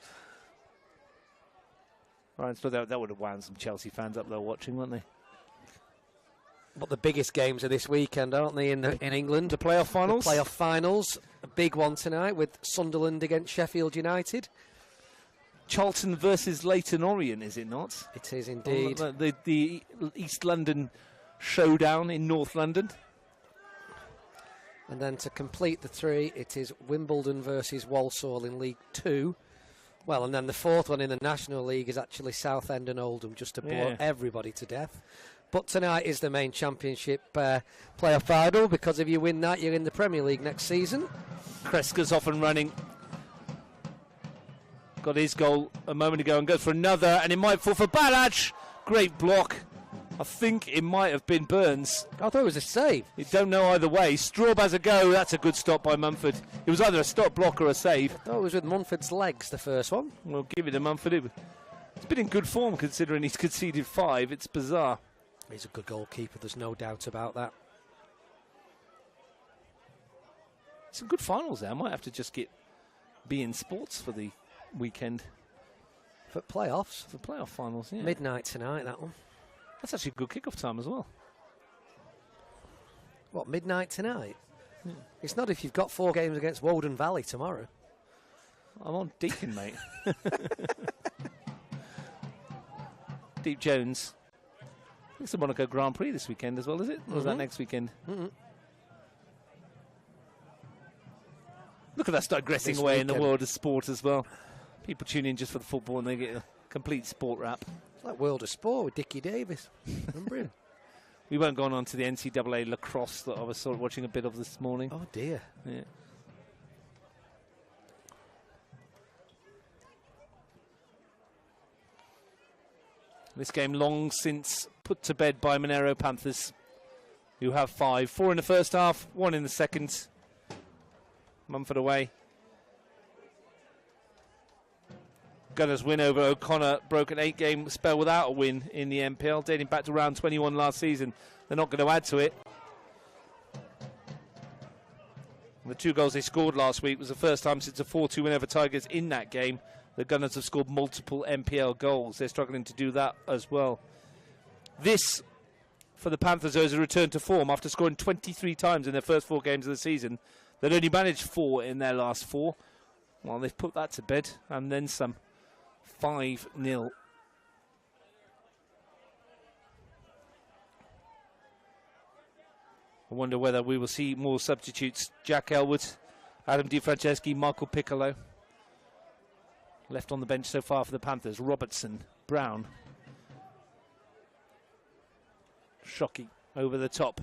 Right, so that would have wound some Chelsea fans up there watching, weren't they? But the biggest games are this weekend, aren't they, in England? The playoff finals? The playoff finals. A big one tonight with Sunderland against Sheffield United. Charlton versus Leyton Orient, is it not? It is indeed. The East London showdown in North London. And then to complete the three, it is Wimbledon versus Walsall in League 2. Well, and then the fourth one in the National League is actually Southend and Oldham, just to blow everybody to death. But tonight is the main championship playoff final, because if you win that, you're in the Premier League next season. Kreska's off and running. Got his goal a moment ago and goes for another, and it might fall for Balaj. Great block. I think it might have been Burns. I thought it was a save. You don't know either way. Straub has a go. That's a good stop by Mumford. It was either a stop block or a save. I thought it was with Mumford's legs, the first one. We'll give it to Mumford. It's been in good form considering he's conceded 5. It's bizarre. He's a good goalkeeper, there's no doubt about that. Some good finals there. I might have to just get beIN Sports for the weekend. For playoffs? For playoff finals, yeah. Midnight tonight, that one. That's actually a good kick-off time as well. What, midnight tonight? Yeah. It's not if you've got 4 games against Woden Valley tomorrow. I'm on Deacon, mate. Deep Jones. It's the Monaco Grand Prix this weekend as well, is it? Or is that next weekend? Look at us digressing This away weekend. in the world of sport as well. People tune in just for the football and they get a complete sport wrap. It's like World of Sport with Dickie Davis. Remember him? We won't go on to the NCAA lacrosse that I was sort of watching a bit of this morning. Oh dear. Yeah. This game long since put to bed by Monaro Panthers, who have 5. 4 in the first half, 1 in the second. Mumford away. Gunners win over O'Connor broke an 8-game spell without a win in the NPL, dating back to round 21 last season. They're not going to add to it. And the 2 goals they scored last week was the first time since a 4-2 win over Tigers in that game. The Gunners have scored multiple NPL goals. They're struggling to do that as well. This, for the Panthers, is a return to form after scoring 23 times in their first 4 games of the season. They'd only managed 4 in their last 4. Well, they've put that to bed and then some. 5-0. I wonder whether we will see more substitutes. Jack Elwood, Adam Di Franceschi, Michael Piccolo. Left on the bench so far for the Panthers. Robertson, Brown. Shockey over the top.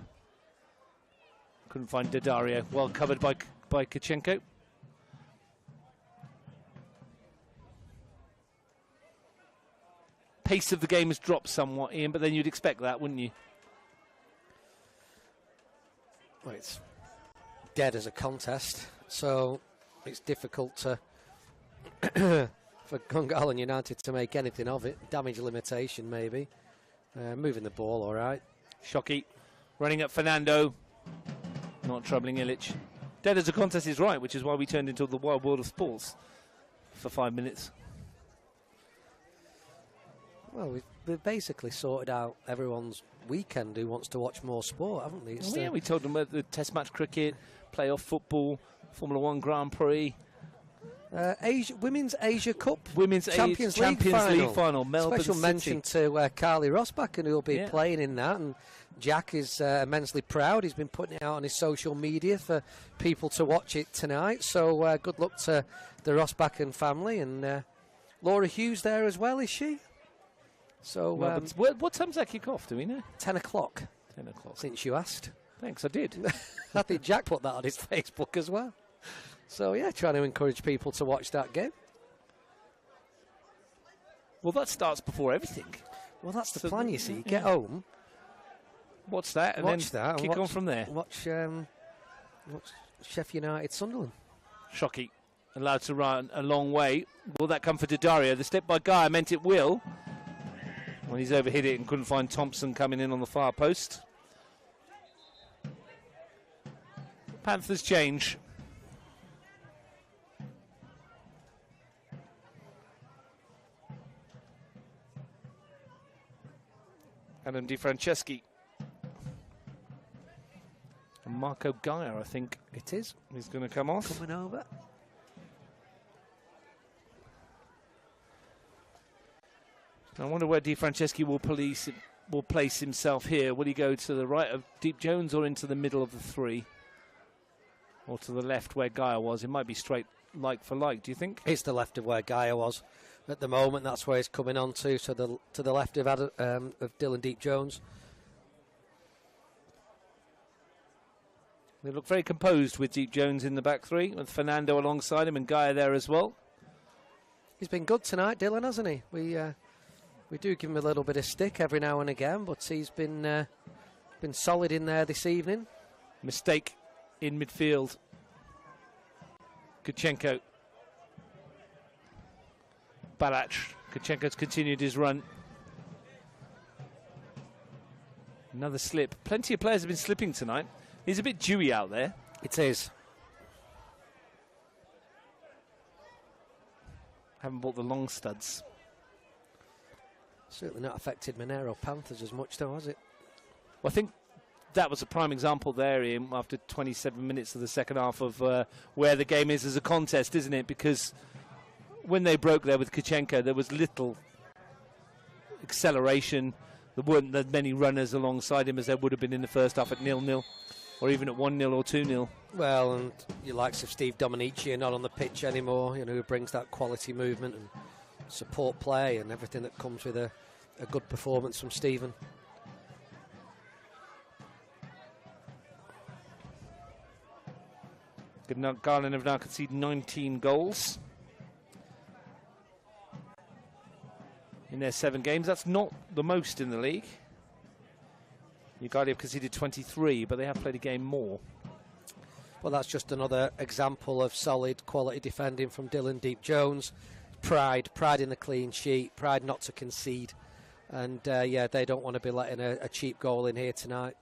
Couldn't find Daddario. Well covered by Kachenko. Pace of the game has dropped somewhat, Ian, but then you'd expect that, wouldn't you? Well, it's dead as a contest, so it's difficult to for Gungahlin United to make anything of it. Damage limitation, maybe. Moving the ball, all right. Shockey running at Fernando. Not troubling Illich. Dead as a contest is right, which is why we turned into the wild world of sports for 5 minutes. Well, we've basically sorted out everyone's weekend who wants to watch more sport, haven't we? Yeah, we told them about the test match cricket, playoff football, Formula 1 Grand Prix. Women's Asia Cup, Women's Champions League final. Melbourne Special mention to Carly Rosbachen, who will be playing in that, and Jack is immensely proud. He's been putting it out on his social media for people to watch it tonight. So good luck to the Rosbachen family, and Laura Hughes there as well, is she? So what time's that kick off? Do we know? 10 o'clock. 10 o'clock. Since you asked. Thanks, I did. I think Jack put that on his Facebook as well. So, yeah, trying to encourage people to watch that game. Well, that starts before everything. Well, that's the plan, you see. Get home. Watch that and watch then that kick on from there. Watch Sheffield United Sunderland. Shockey allowed to run a long way. Will that come for Daddario? The step by Guy meant it will. When he's overhit it and couldn't find Thompson coming in on the far post. Panthers change. Adam Di Franceschi. And Marco Gaia, I think it is. He's going to come off. Coming over. I wonder where Di Franceschi will place himself here. Will he go to the right of Deep Jones or into the middle of the three? Or to the left where Gaia was? It might be straight like for like, do you think? It's the left of where Gaia was. At the moment, that's where he's coming on to the left of Dylan Deep Jones. They look very composed with Deep Jones in the back three, with Fernando alongside him and Gaia there as well. He's been good tonight, Dylan, hasn't he? We do give him a little bit of stick every now and again, but he's been solid in there this evening. Mistake in midfield. Kachenko. Balach. Kachenko's continued his run. Another slip. Plenty of players have been slipping tonight. He's a bit dewy out there. It is. Haven't bought the long studs. Certainly not affected Monaro Panthers as much, though, has it? Well, I think that was a prime example there, Ian, after 27 minutes of the second half of where the game is as a contest, isn't it? Because when they broke there with Kachenko, there was little acceleration. There weren't as many runners alongside him as there would have been in the first half at 0-0, or even at 1-0 or 2-0. Well, and your likes of Steve Dominici are not on the pitch anymore, who brings that quality movement and support play and everything that comes with a good performance from Stephen. Gungahlin have now conceded 19 goals in their 7 games. That's not the most in the league. Uganda have conceded 23, but they have played a game more. Well, that's just another example of solid quality defending from Dylan Deep Jones. Pride in the clean sheet, pride not to concede. And, they don't want to be letting a cheap goal in here tonight.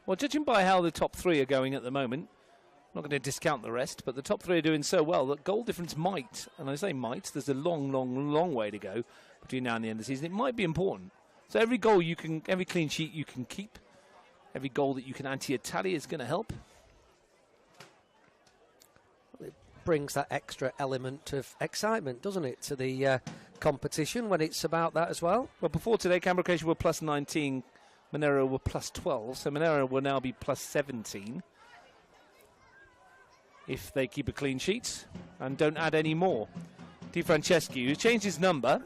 Well, judging by how the top 3 are going at the moment, I'm not going to discount the rest, but the top 3 are doing so well that goal difference might, and I say might, there's a long way to go between now and the end of the season. It might be important. So every goal every clean sheet you can keep, every goal that you can ante a tally is going to help. It brings that extra element of excitement, doesn't it, to the competition when it's about that as well. Well, before today, Canberra Occasion were plus 19, Monaro were plus 12, so Monaro will now be plus 17 if they keep a clean sheet and don't add any more. Di Franceschi, who changed his number.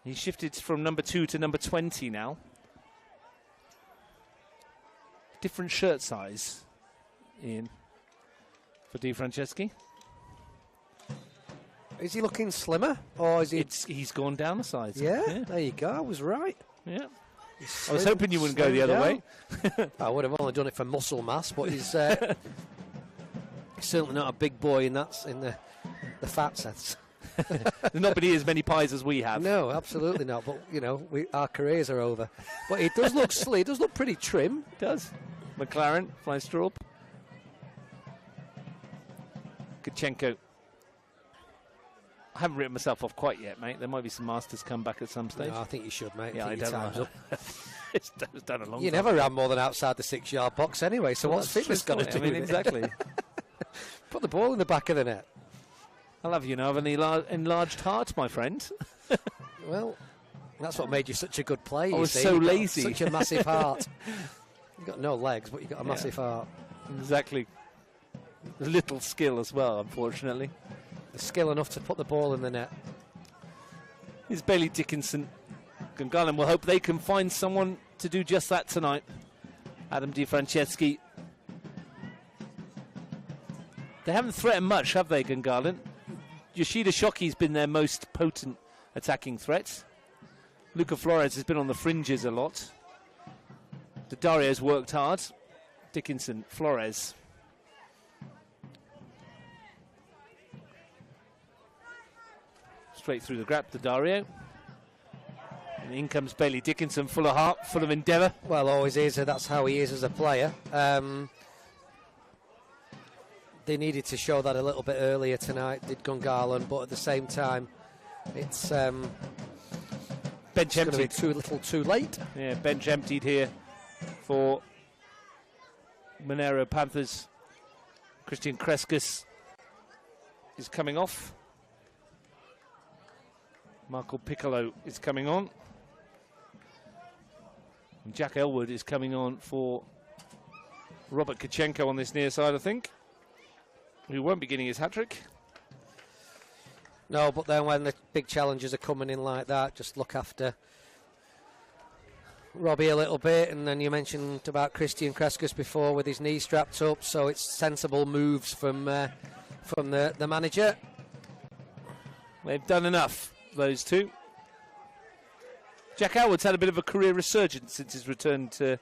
He shifted from number 2 to number 20 now. Different shirt size, Ian, for Di Franceschi. Is he looking slimmer, or is he? He's gone down a size. Yeah, there you go. I was right. Yeah. I was hoping you wouldn't go the other way. I would have only done it for muscle mass, but he's certainly not a big boy in the fat sense. There's not been as many pies as we have. No, absolutely not. But our careers are over. But it does look slick. It does look pretty trim. It does. McLaren, Fleistraub. Kachenko. I haven't written myself off quite yet, mate. There might be some masters come back at some stage. No, I think you should, mate. Yeah, I don't time's know. up. It's done a long time. You never ran more than outside the 6-yard box anyway, so what's fitness got to do with it? Exactly. Put the ball in the back of the net. I love you now, have an enlarged heart, my friend. Well, that's what made you such a good player. I was so lazy. Such a massive heart. You've got no legs, but you've got a massive heart. Exactly. Little skill as well, unfortunately. The skill enough to put the ball in the net. Here's Bailey Dickinson. Gungahlin will hope they can find someone to do just that tonight. Adam Di Franceschi. They haven't threatened much, have they, Gungahlin? Yoshida Shoki's been their most potent attacking threat. Luca Flores has been on the fringes a lot. Dario's worked hard. Dickinson, Flores. Straight through the grab to Dario. And in comes Bailey Dickinson, full of heart, full of endeavour. Well, always is. That's how he is as a player. They needed to show that a little bit earlier tonight, did Gungahlin, but at the same time, it's bench emptied. Too little, too late. Yeah, bench emptied here for Monaro Panthers. Christian Kreskus is coming off. Marco Piccolo is coming on. And Jack Elwood is coming on for Robert Kachenko on this near side, I think, who won't be getting his hat-trick. No, but then when the big challenges are coming in like that, just look after Robbie a little bit. And then you mentioned about Christian Kreskus before with his knee strapped up, so it's sensible moves from the manager. They've done enough, those two. Jack Elwood's had a bit of a career resurgence since his return to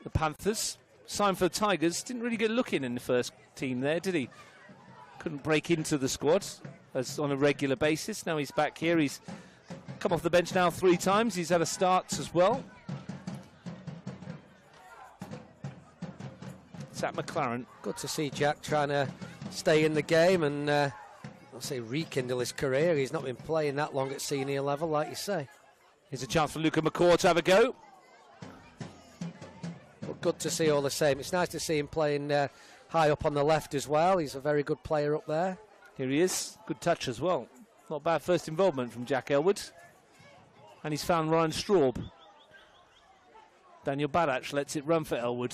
the Panthers. Signed for the Tigers, didn't really get looking in the first team there, did he? Couldn't break into the squad as on a regular basis. Now he's back here. He's come off the bench now 3 times. He's had a start as well. Zach McLaren. Good to see Jack trying to stay in the game and I'll say rekindle his career. He's not been playing that long at senior level, like you say. Here's a chance for Luca McCaw to have a go. But good to see all the same. It's nice to see him playing high up on the left as well. He's a very good player up there. Here he is. Good touch as well. Not bad first involvement from Jack Elwood. And he's found Ryan Straub. Daniel Badach lets it run for Elwood.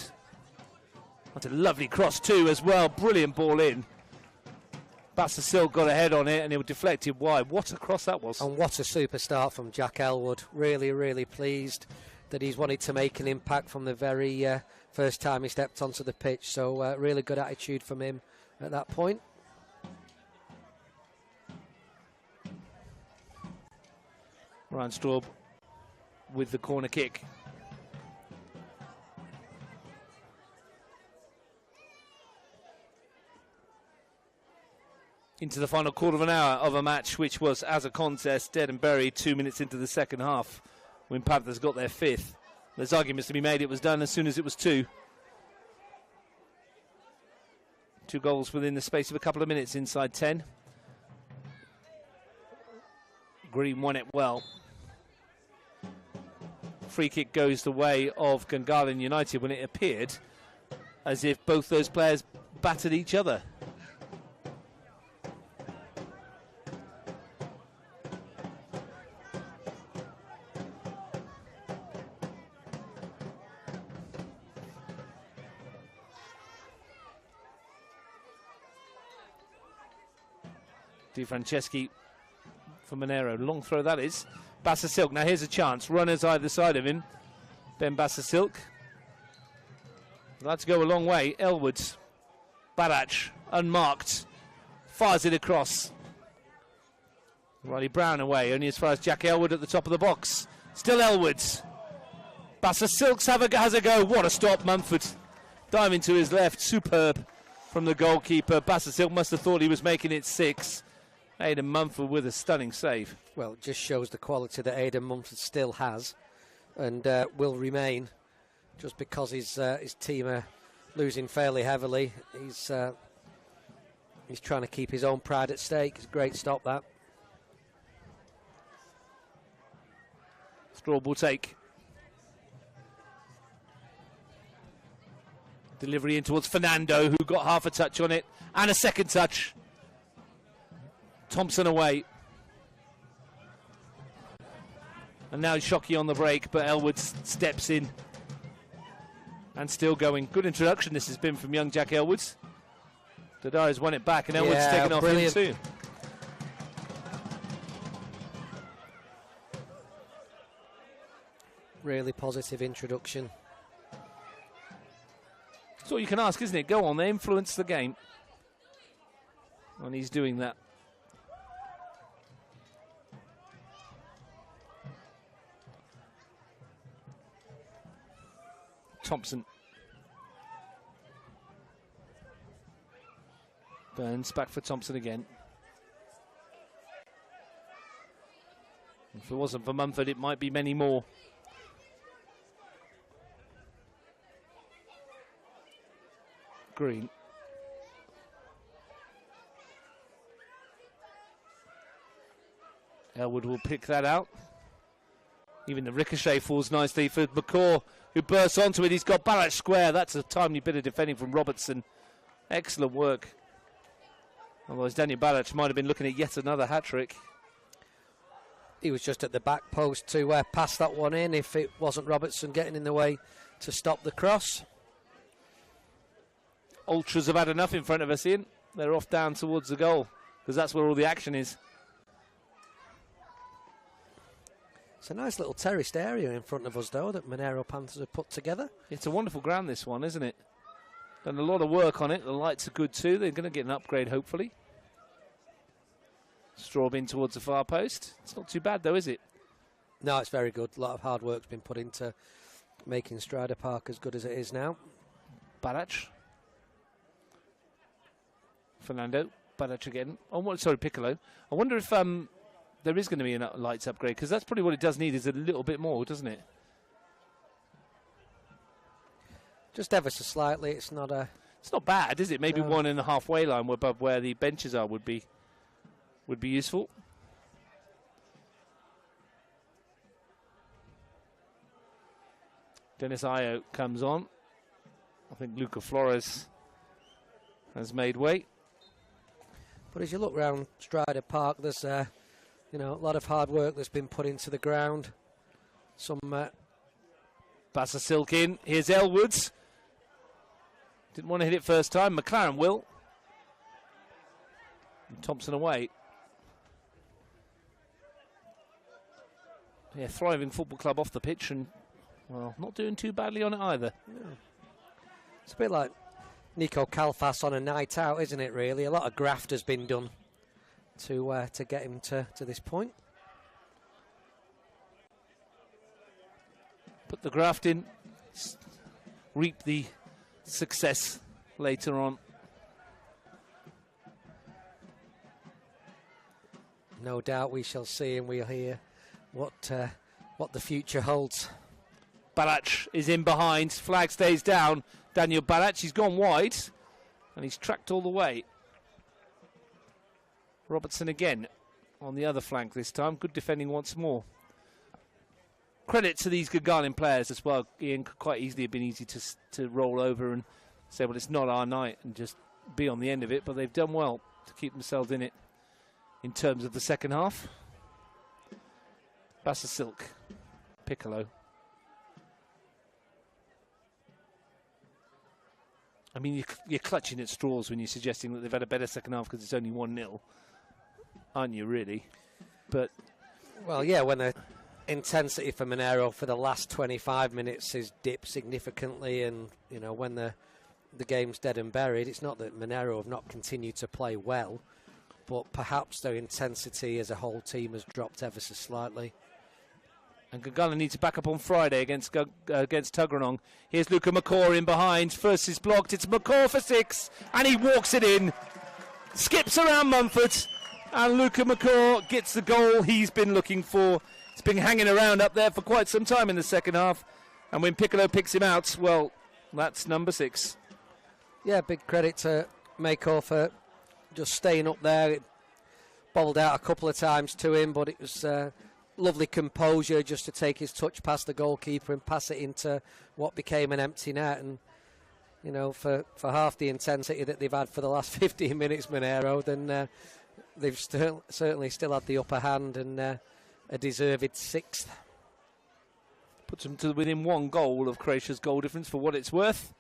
That's a lovely cross too as well. Brilliant ball in. Basta Silk got a head on it and it was deflected wide. What a cross that was. And what a super start from Jack Elwood. Really, really pleased that he's wanted to make an impact from the very first time he stepped onto the pitch. So really good attitude from him at that point. Ryan Straub with the corner kick. Into the final quarter of an hour of a match which was as a contest, dead and buried 2 minutes into the second half when Panthers got their 5th. There's arguments to be made it was done as soon as it was 2. 2 goals within the space of a couple of minutes inside 10. Green won it well. Free kick goes the way of Gungahlin United when it appeared as if both those players battered each other. Di Franceschi for Monaro. Long throw that is. Bassasilk. Now here's a chance. Runners either side of him. Ben Bassasilk. That's go a long way. Elwoods. Barach. Unmarked. Fires it across. Riley Brown away. Only as far as Jack Elwood at the top of the box. Still Elwoods. Bassasilk has a go. What a stop. Mumford diving to his left. Superb from the goalkeeper. Bassasilk must have thought he was making it 6. Aidan Mumford with a stunning save. Well, it just shows the quality that Aidan Mumford still has and will remain, just because his team are losing fairly heavily. He's trying to keep his own pride at stake. It's a great stop, that. Straub will take. Delivery in towards Fernando, who got half a touch on it and a second touch. Thompson away. And now Shockey on the break, but Elwood steps in. And still going. Good introduction this has been from young Jack Elwoods. Dada's won it back, and Elwood's taken off him too. Really positive introduction. That's all you can ask, isn't it? Go on, they influence the game. And he's doing that. Thompson. Burns back for Thompson again. If it wasn't for Mumford, it might be many more. Green. Elwood will pick that out. Even the ricochet falls nicely for McCaw, who bursts onto it. He's got Barrett square. That's a timely bit of defending from Robertson. Excellent work. Otherwise, Daniel Barrett might have been looking at yet another hat-trick. He was just at the back post to pass that one in if it wasn't Robertson getting in the way to stop the cross. Ultras have had enough in front of us, Ian. They're off down towards the goal, because that's where all the action is. It's a nice little terraced area in front of us, though, that Monaro Panthers have put together. It's a wonderful ground, this one, isn't it? Done a lot of work on it. The lights are good too. They're going to get an upgrade, hopefully. Straub in towards the far post. It's not too bad, though, is it? No, it's very good. A lot of hard work's been put into making Stryda Park as good as it is now. Barach. Fernando. Barach again. Oh, sorry, Piccolo. I wonder if there is going to be a lights upgrade, because that's probably what it does need, is a little bit more, doesn't it? Just ever so slightly. It's not bad, is it? Maybe No. one in the halfway line above where the benches are would be useful. Dennis Ayo comes on. I think Luca Flores has made way. But as you look round Stryda Park, there's a lot of hard work that's been put into the ground. Some Bassasilk in. Here's Elwoods. Didn't want to hit it first time. McLaren will. And Thompson away. Yeah, thriving football club off the pitch, and well, not doing too badly on it either. Yeah. It's a bit like Nico Kalfas on a night out, isn't it, really? A lot of graft has been done to get him to this point. Put the graft in, reap the success later on. No doubt we shall see and we'll hear what the future holds. Barach is in behind. Flag stays down. Daniel Barach, he's gone wide, and he's tracked all the way. Robertson again on the other flank this time. Good defending once more. Credit to these Gungahlin players as well. Ian, could quite easily have been easy to roll over and say, well, it's not our night, and just be on the end of it, but they've done well to keep themselves in it in terms of the second half. Bassasilk, Piccolo. I mean, you're clutching at straws when you're suggesting that they've had a better second half because it's only 1-0. aren't you, really? But well, yeah, when the intensity for Monaro for the last 25 minutes has dipped significantly, and when the game's dead and buried, it's not that Monaro have not continued to play well, but perhaps their intensity as a whole team has dropped ever so slightly. And Gungahlin needs to back up on Friday against Tuggeranong. Here's Luca McCaw in behind. First is blocked. It's McCaw for 6, and he walks it in. Skips around Mumford, and Luca McCaw gets the goal he's been looking for. He's been hanging around up there for quite some time in the second half, and when Piccolo picks him out, well, that's number 6. Yeah, big credit to Mako for just staying up there. It bobbled out a couple of times to him, but it was lovely composure just to take his touch past the goalkeeper and pass it into what became an empty net. And for half the intensity that they've had for the last 15 minutes, Monaro, then they've certainly still had the upper hand, and a deserved 6th. Puts them to within 1 goal of Croatia's goal difference for what it's worth.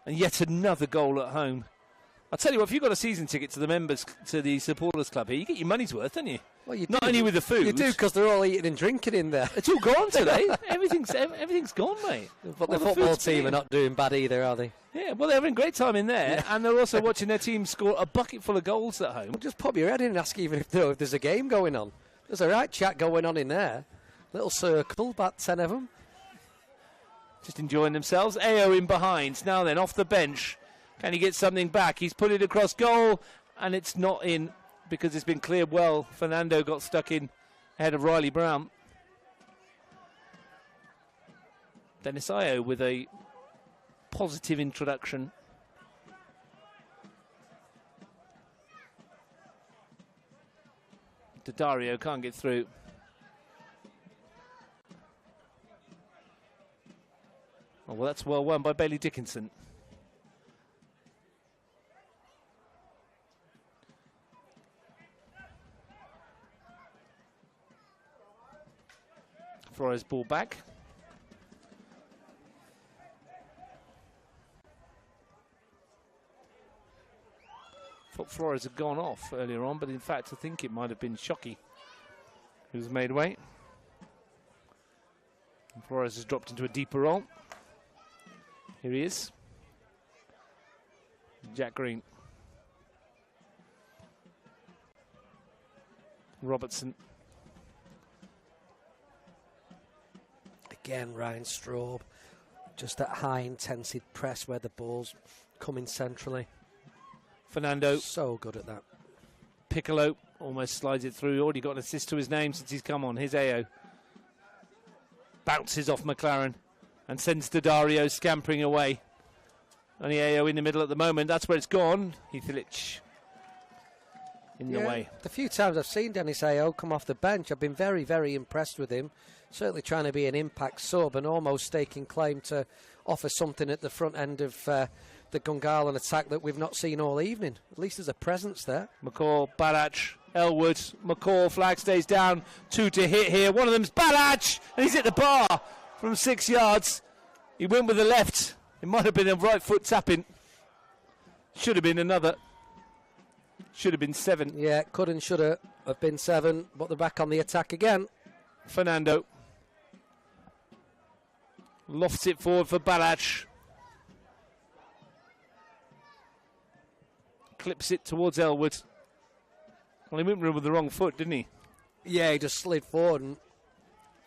And yet another goal at home. I'll tell you what, if you've got a season ticket to the supporters club here, you get your money's worth, don't you? Well, you Not do. only with the food. You do, because they're all eating and drinking in there. It's all gone today. Everything's gone, mate. But the football team are not doing bad either, are they? Yeah, well, they're having a great time in there, and they're also watching their team score a bucket full of goals at home. Well, just pop your head in and ask even if there's a game going on. There's a right chat going on in there. Little circle, about 10 of them. Just enjoying themselves. AO in behind. Now then, off the bench. Can he get something back? He's put it across goal, and it's not in because it's been cleared well. Fernando got stuck in ahead of Riley Brown. Dennis Io with a positive introduction. Dario can't get through. Oh, well, that's well won by Bailey Dickinson. Flores ball back. Thought Flores had gone off earlier on, but in fact I think it might have been Shockey who's made way. And Flores has dropped into a deeper role. Here he is. Jack Green. Robertson. Again, Ryan Straub. Just that high-intensity press where the ball's coming centrally. Fernando. So good at that. Piccolo almost slides it through. Already got an assist to his name since he's come on. Here's AO. Bounces off McLaren and sends Dario scampering away. Only AO in the middle at the moment. That's where it's gone. Heathlich in the way. The few times I've seen Dennis AO come off the bench, I've been very, very impressed with him. Certainly trying to be an impact sub and almost staking claim to offer something at the front end of the Gungahlin attack that we've not seen all evening. At least there's a presence there. McCall, Balach, Elwood, McCall, flag stays down. 2 to hit here. One of them's Balach, and he's at the bar from 6 yards. He went with the left. It might have been a right foot tapping. Should have been another. Should have been 7. Yeah, could and should have been 7, but they're back on the attack again. Fernando lofts it forward for Balach. Clips it towards Elwood. Well, he went with the wrong foot, didn't he? Yeah, he just slid forward and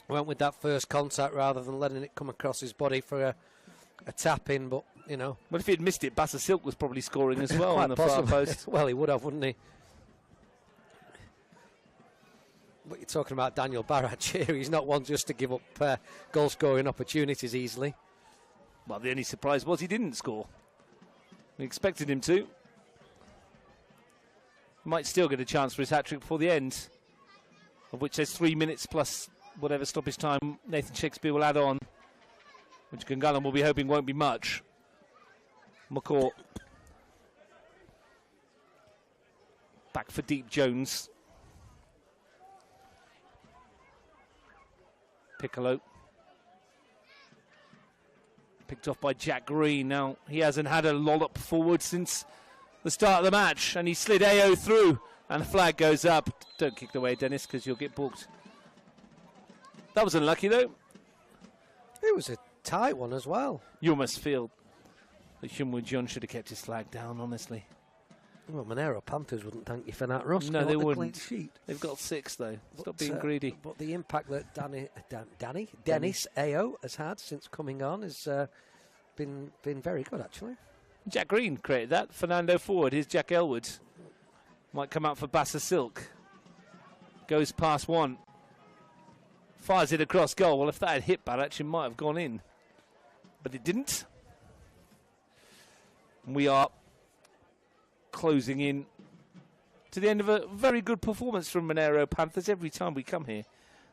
went with that first contact rather than letting it come across his body for a tap in, but, But if he'd missed it, Bassa Silk was probably scoring as well on the far post. Well, he would have, wouldn't he? But you're talking about Daniel Barrach here. He's not one just to give up goal-scoring opportunities easily. Well, the only surprise was he didn't score. We expected him to. Might still get a chance for his hat-trick before the end, of which there's 3 minutes plus whatever stoppage time Nathan Shakespeare will add on, which Gungahlin will be hoping won't be much. McCaw. Back for Deep Jones. Piccolo. Picked off by Jack Green. Now, he hasn't had a lollop forward since the start of the match, and he slid AO through. And the flag goes up. Don't kick it away, Dennis, because you'll get booked. That was unlucky, though. It was a tight one as well. You almost feel that Hyunwoo Jeon should have kept his flag down, honestly. Well, Monaro Panthers wouldn't thank you for that, Russ. No, they the wouldn't. Clean sheet. They've got 6, though. Stop being greedy. But the impact that Dennis Ao has had since coming on has been very good, actually. Jack Green created that. Fernando forward. Here's Jack Elwood. Might come out for Bassa Silk. Goes past one. Fires it across goal. Well, if that had hit Barach, it might have gone in. But it didn't. We are closing in to the end of a very good performance from Monaro Panthers. Every time we come here,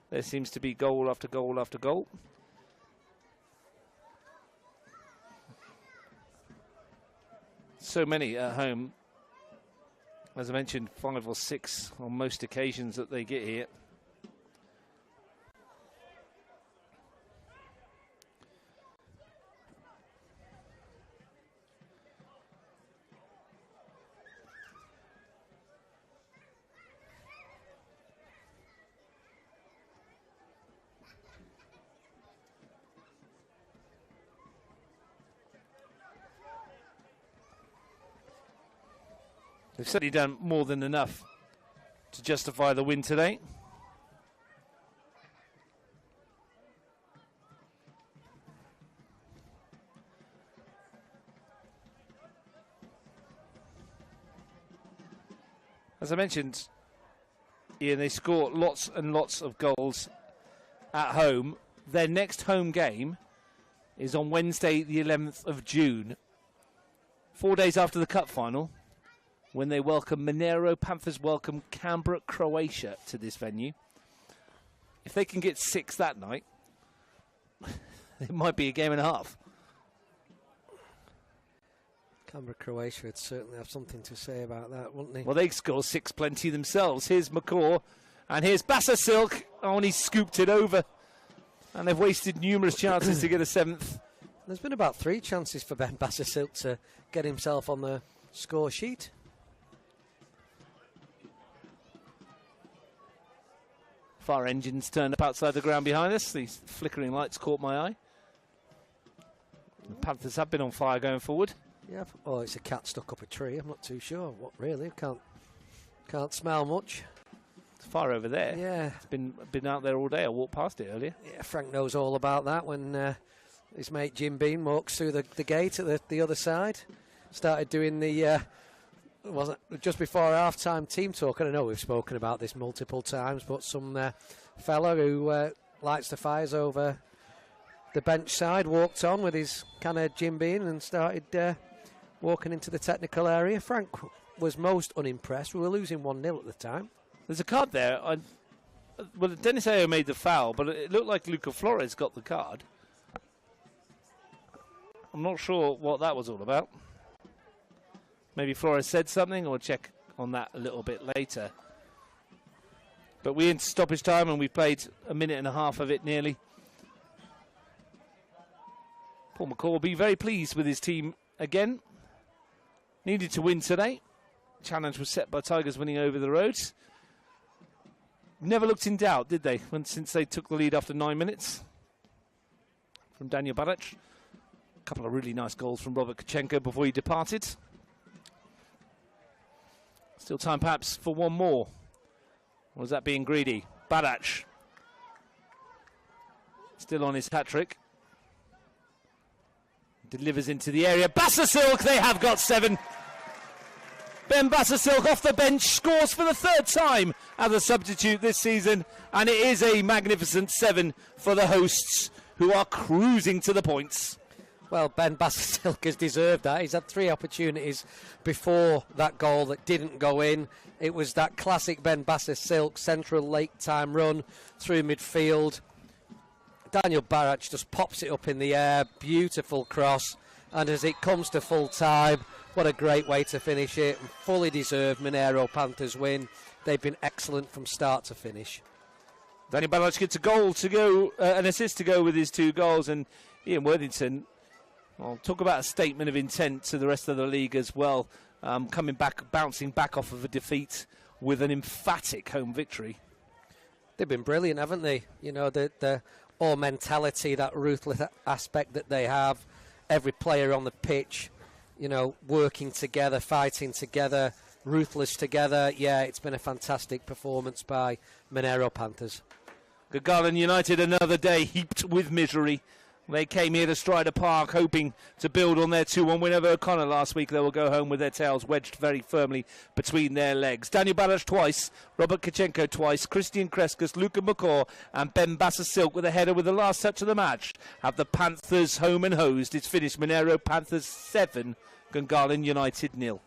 there seems to be goal after goal after goal. So many at home. As I mentioned, 5 or 6 on most occasions that they get here. They've certainly done more than enough to justify the win today. As I mentioned, Ian, they score lots and lots of goals at home. Their next home game is on Wednesday, the 11th of June, 4 days after the cup final, when they welcome Monaro Panthers welcome Canberra, Croatia to this venue. If they can get 6 that night, it might be a game and a half. Canberra, Croatia would certainly have something to say about that, wouldn't they? Well, they score 6 plenty themselves. Here's McCaw, and here's Bassa Silk. Oh, and he scooped it over. And they've wasted numerous chances to get a 7th. There's been about 3 chances for Ben Bassa Silk to get himself on the score sheet. Fire engines turned up outside the ground behind us. These flickering lights caught my eye. The Panthers have been on fire going forward. Yeah. Oh, it's a cat stuck up a tree. I'm not too sure. What really? Can't smell much. It's fire over there. Yeah. It's been out there all day. I walked past it earlier. Yeah, Frank knows all about that when his mate Jim Bean walks through the gate at the other side. Started doing the wasn't just before half-time team talk. I know we've spoken about this multiple times, but some fella who lights the fires over the bench side walked on with his kind of Jim Bean and started walking into the technical area. Frank was most unimpressed. We were losing 1-0 at the time. There's a card there. Well, Dennis Ao made the foul, but it looked like Luca Flores got the card. I'm not sure what that was all about. Maybe Flores said something, or check on that a little bit later. But we're into stoppage time, and we played a minute and a half of it nearly. Paul McCall will be very pleased with his team again. Needed to win today. Challenge was set by Tigers winning over the Roads. Never looked in doubt, did they, since they took the lead after 9 minutes from Daniel Barach. A couple of really nice goals from Robert Kachenko before he departed. Still time perhaps for one more. Or was that being greedy? Barach still on his hat-trick. Delivers into the area. Bassa Silk, they have got 7. Ben Bassa Silk off the bench scores for the 3rd time as a substitute this season. And it is a magnificent 7 for the hosts, who are cruising to the points. Well, Ben Bassa Silk has deserved that. He's had 3 opportunities before that goal that didn't go in. It was that classic Ben Bassa Silk central late time run through midfield. Daniel Barach just pops it up in the air. Beautiful cross. And as it comes to full time, what a great way to finish it. Fully deserved Monaro Panthers win. They've been excellent from start to finish. Daniel Barach gets a goal to go, an assist to go with his 2 goals. And Ian Worthington, I'll talk about a statement of intent to the rest of the league as well. Coming back, bouncing back off of a defeat with an emphatic home victory. They've been brilliant, haven't they? You know, the all mentality, that ruthless aspect that they have, every player on the pitch, you know, working together, fighting together, ruthless together. Yeah, it's been a fantastic performance by Monaro Panthers. Gungahlin United, another day heaped with misery. They came here to Stryda Park hoping to build on their 2-1 win over O'Connor last week. They will go home with their tails wedged very firmly between their legs. Daniel Balash twice, Robert Kachenko twice, Christian Kreskus, Luka McCaw and Ben Basser-Silk with a header with the last touch of the match have the Panthers home and hosed. It's finished Monaro Panthers 7, Gungahlin United 0.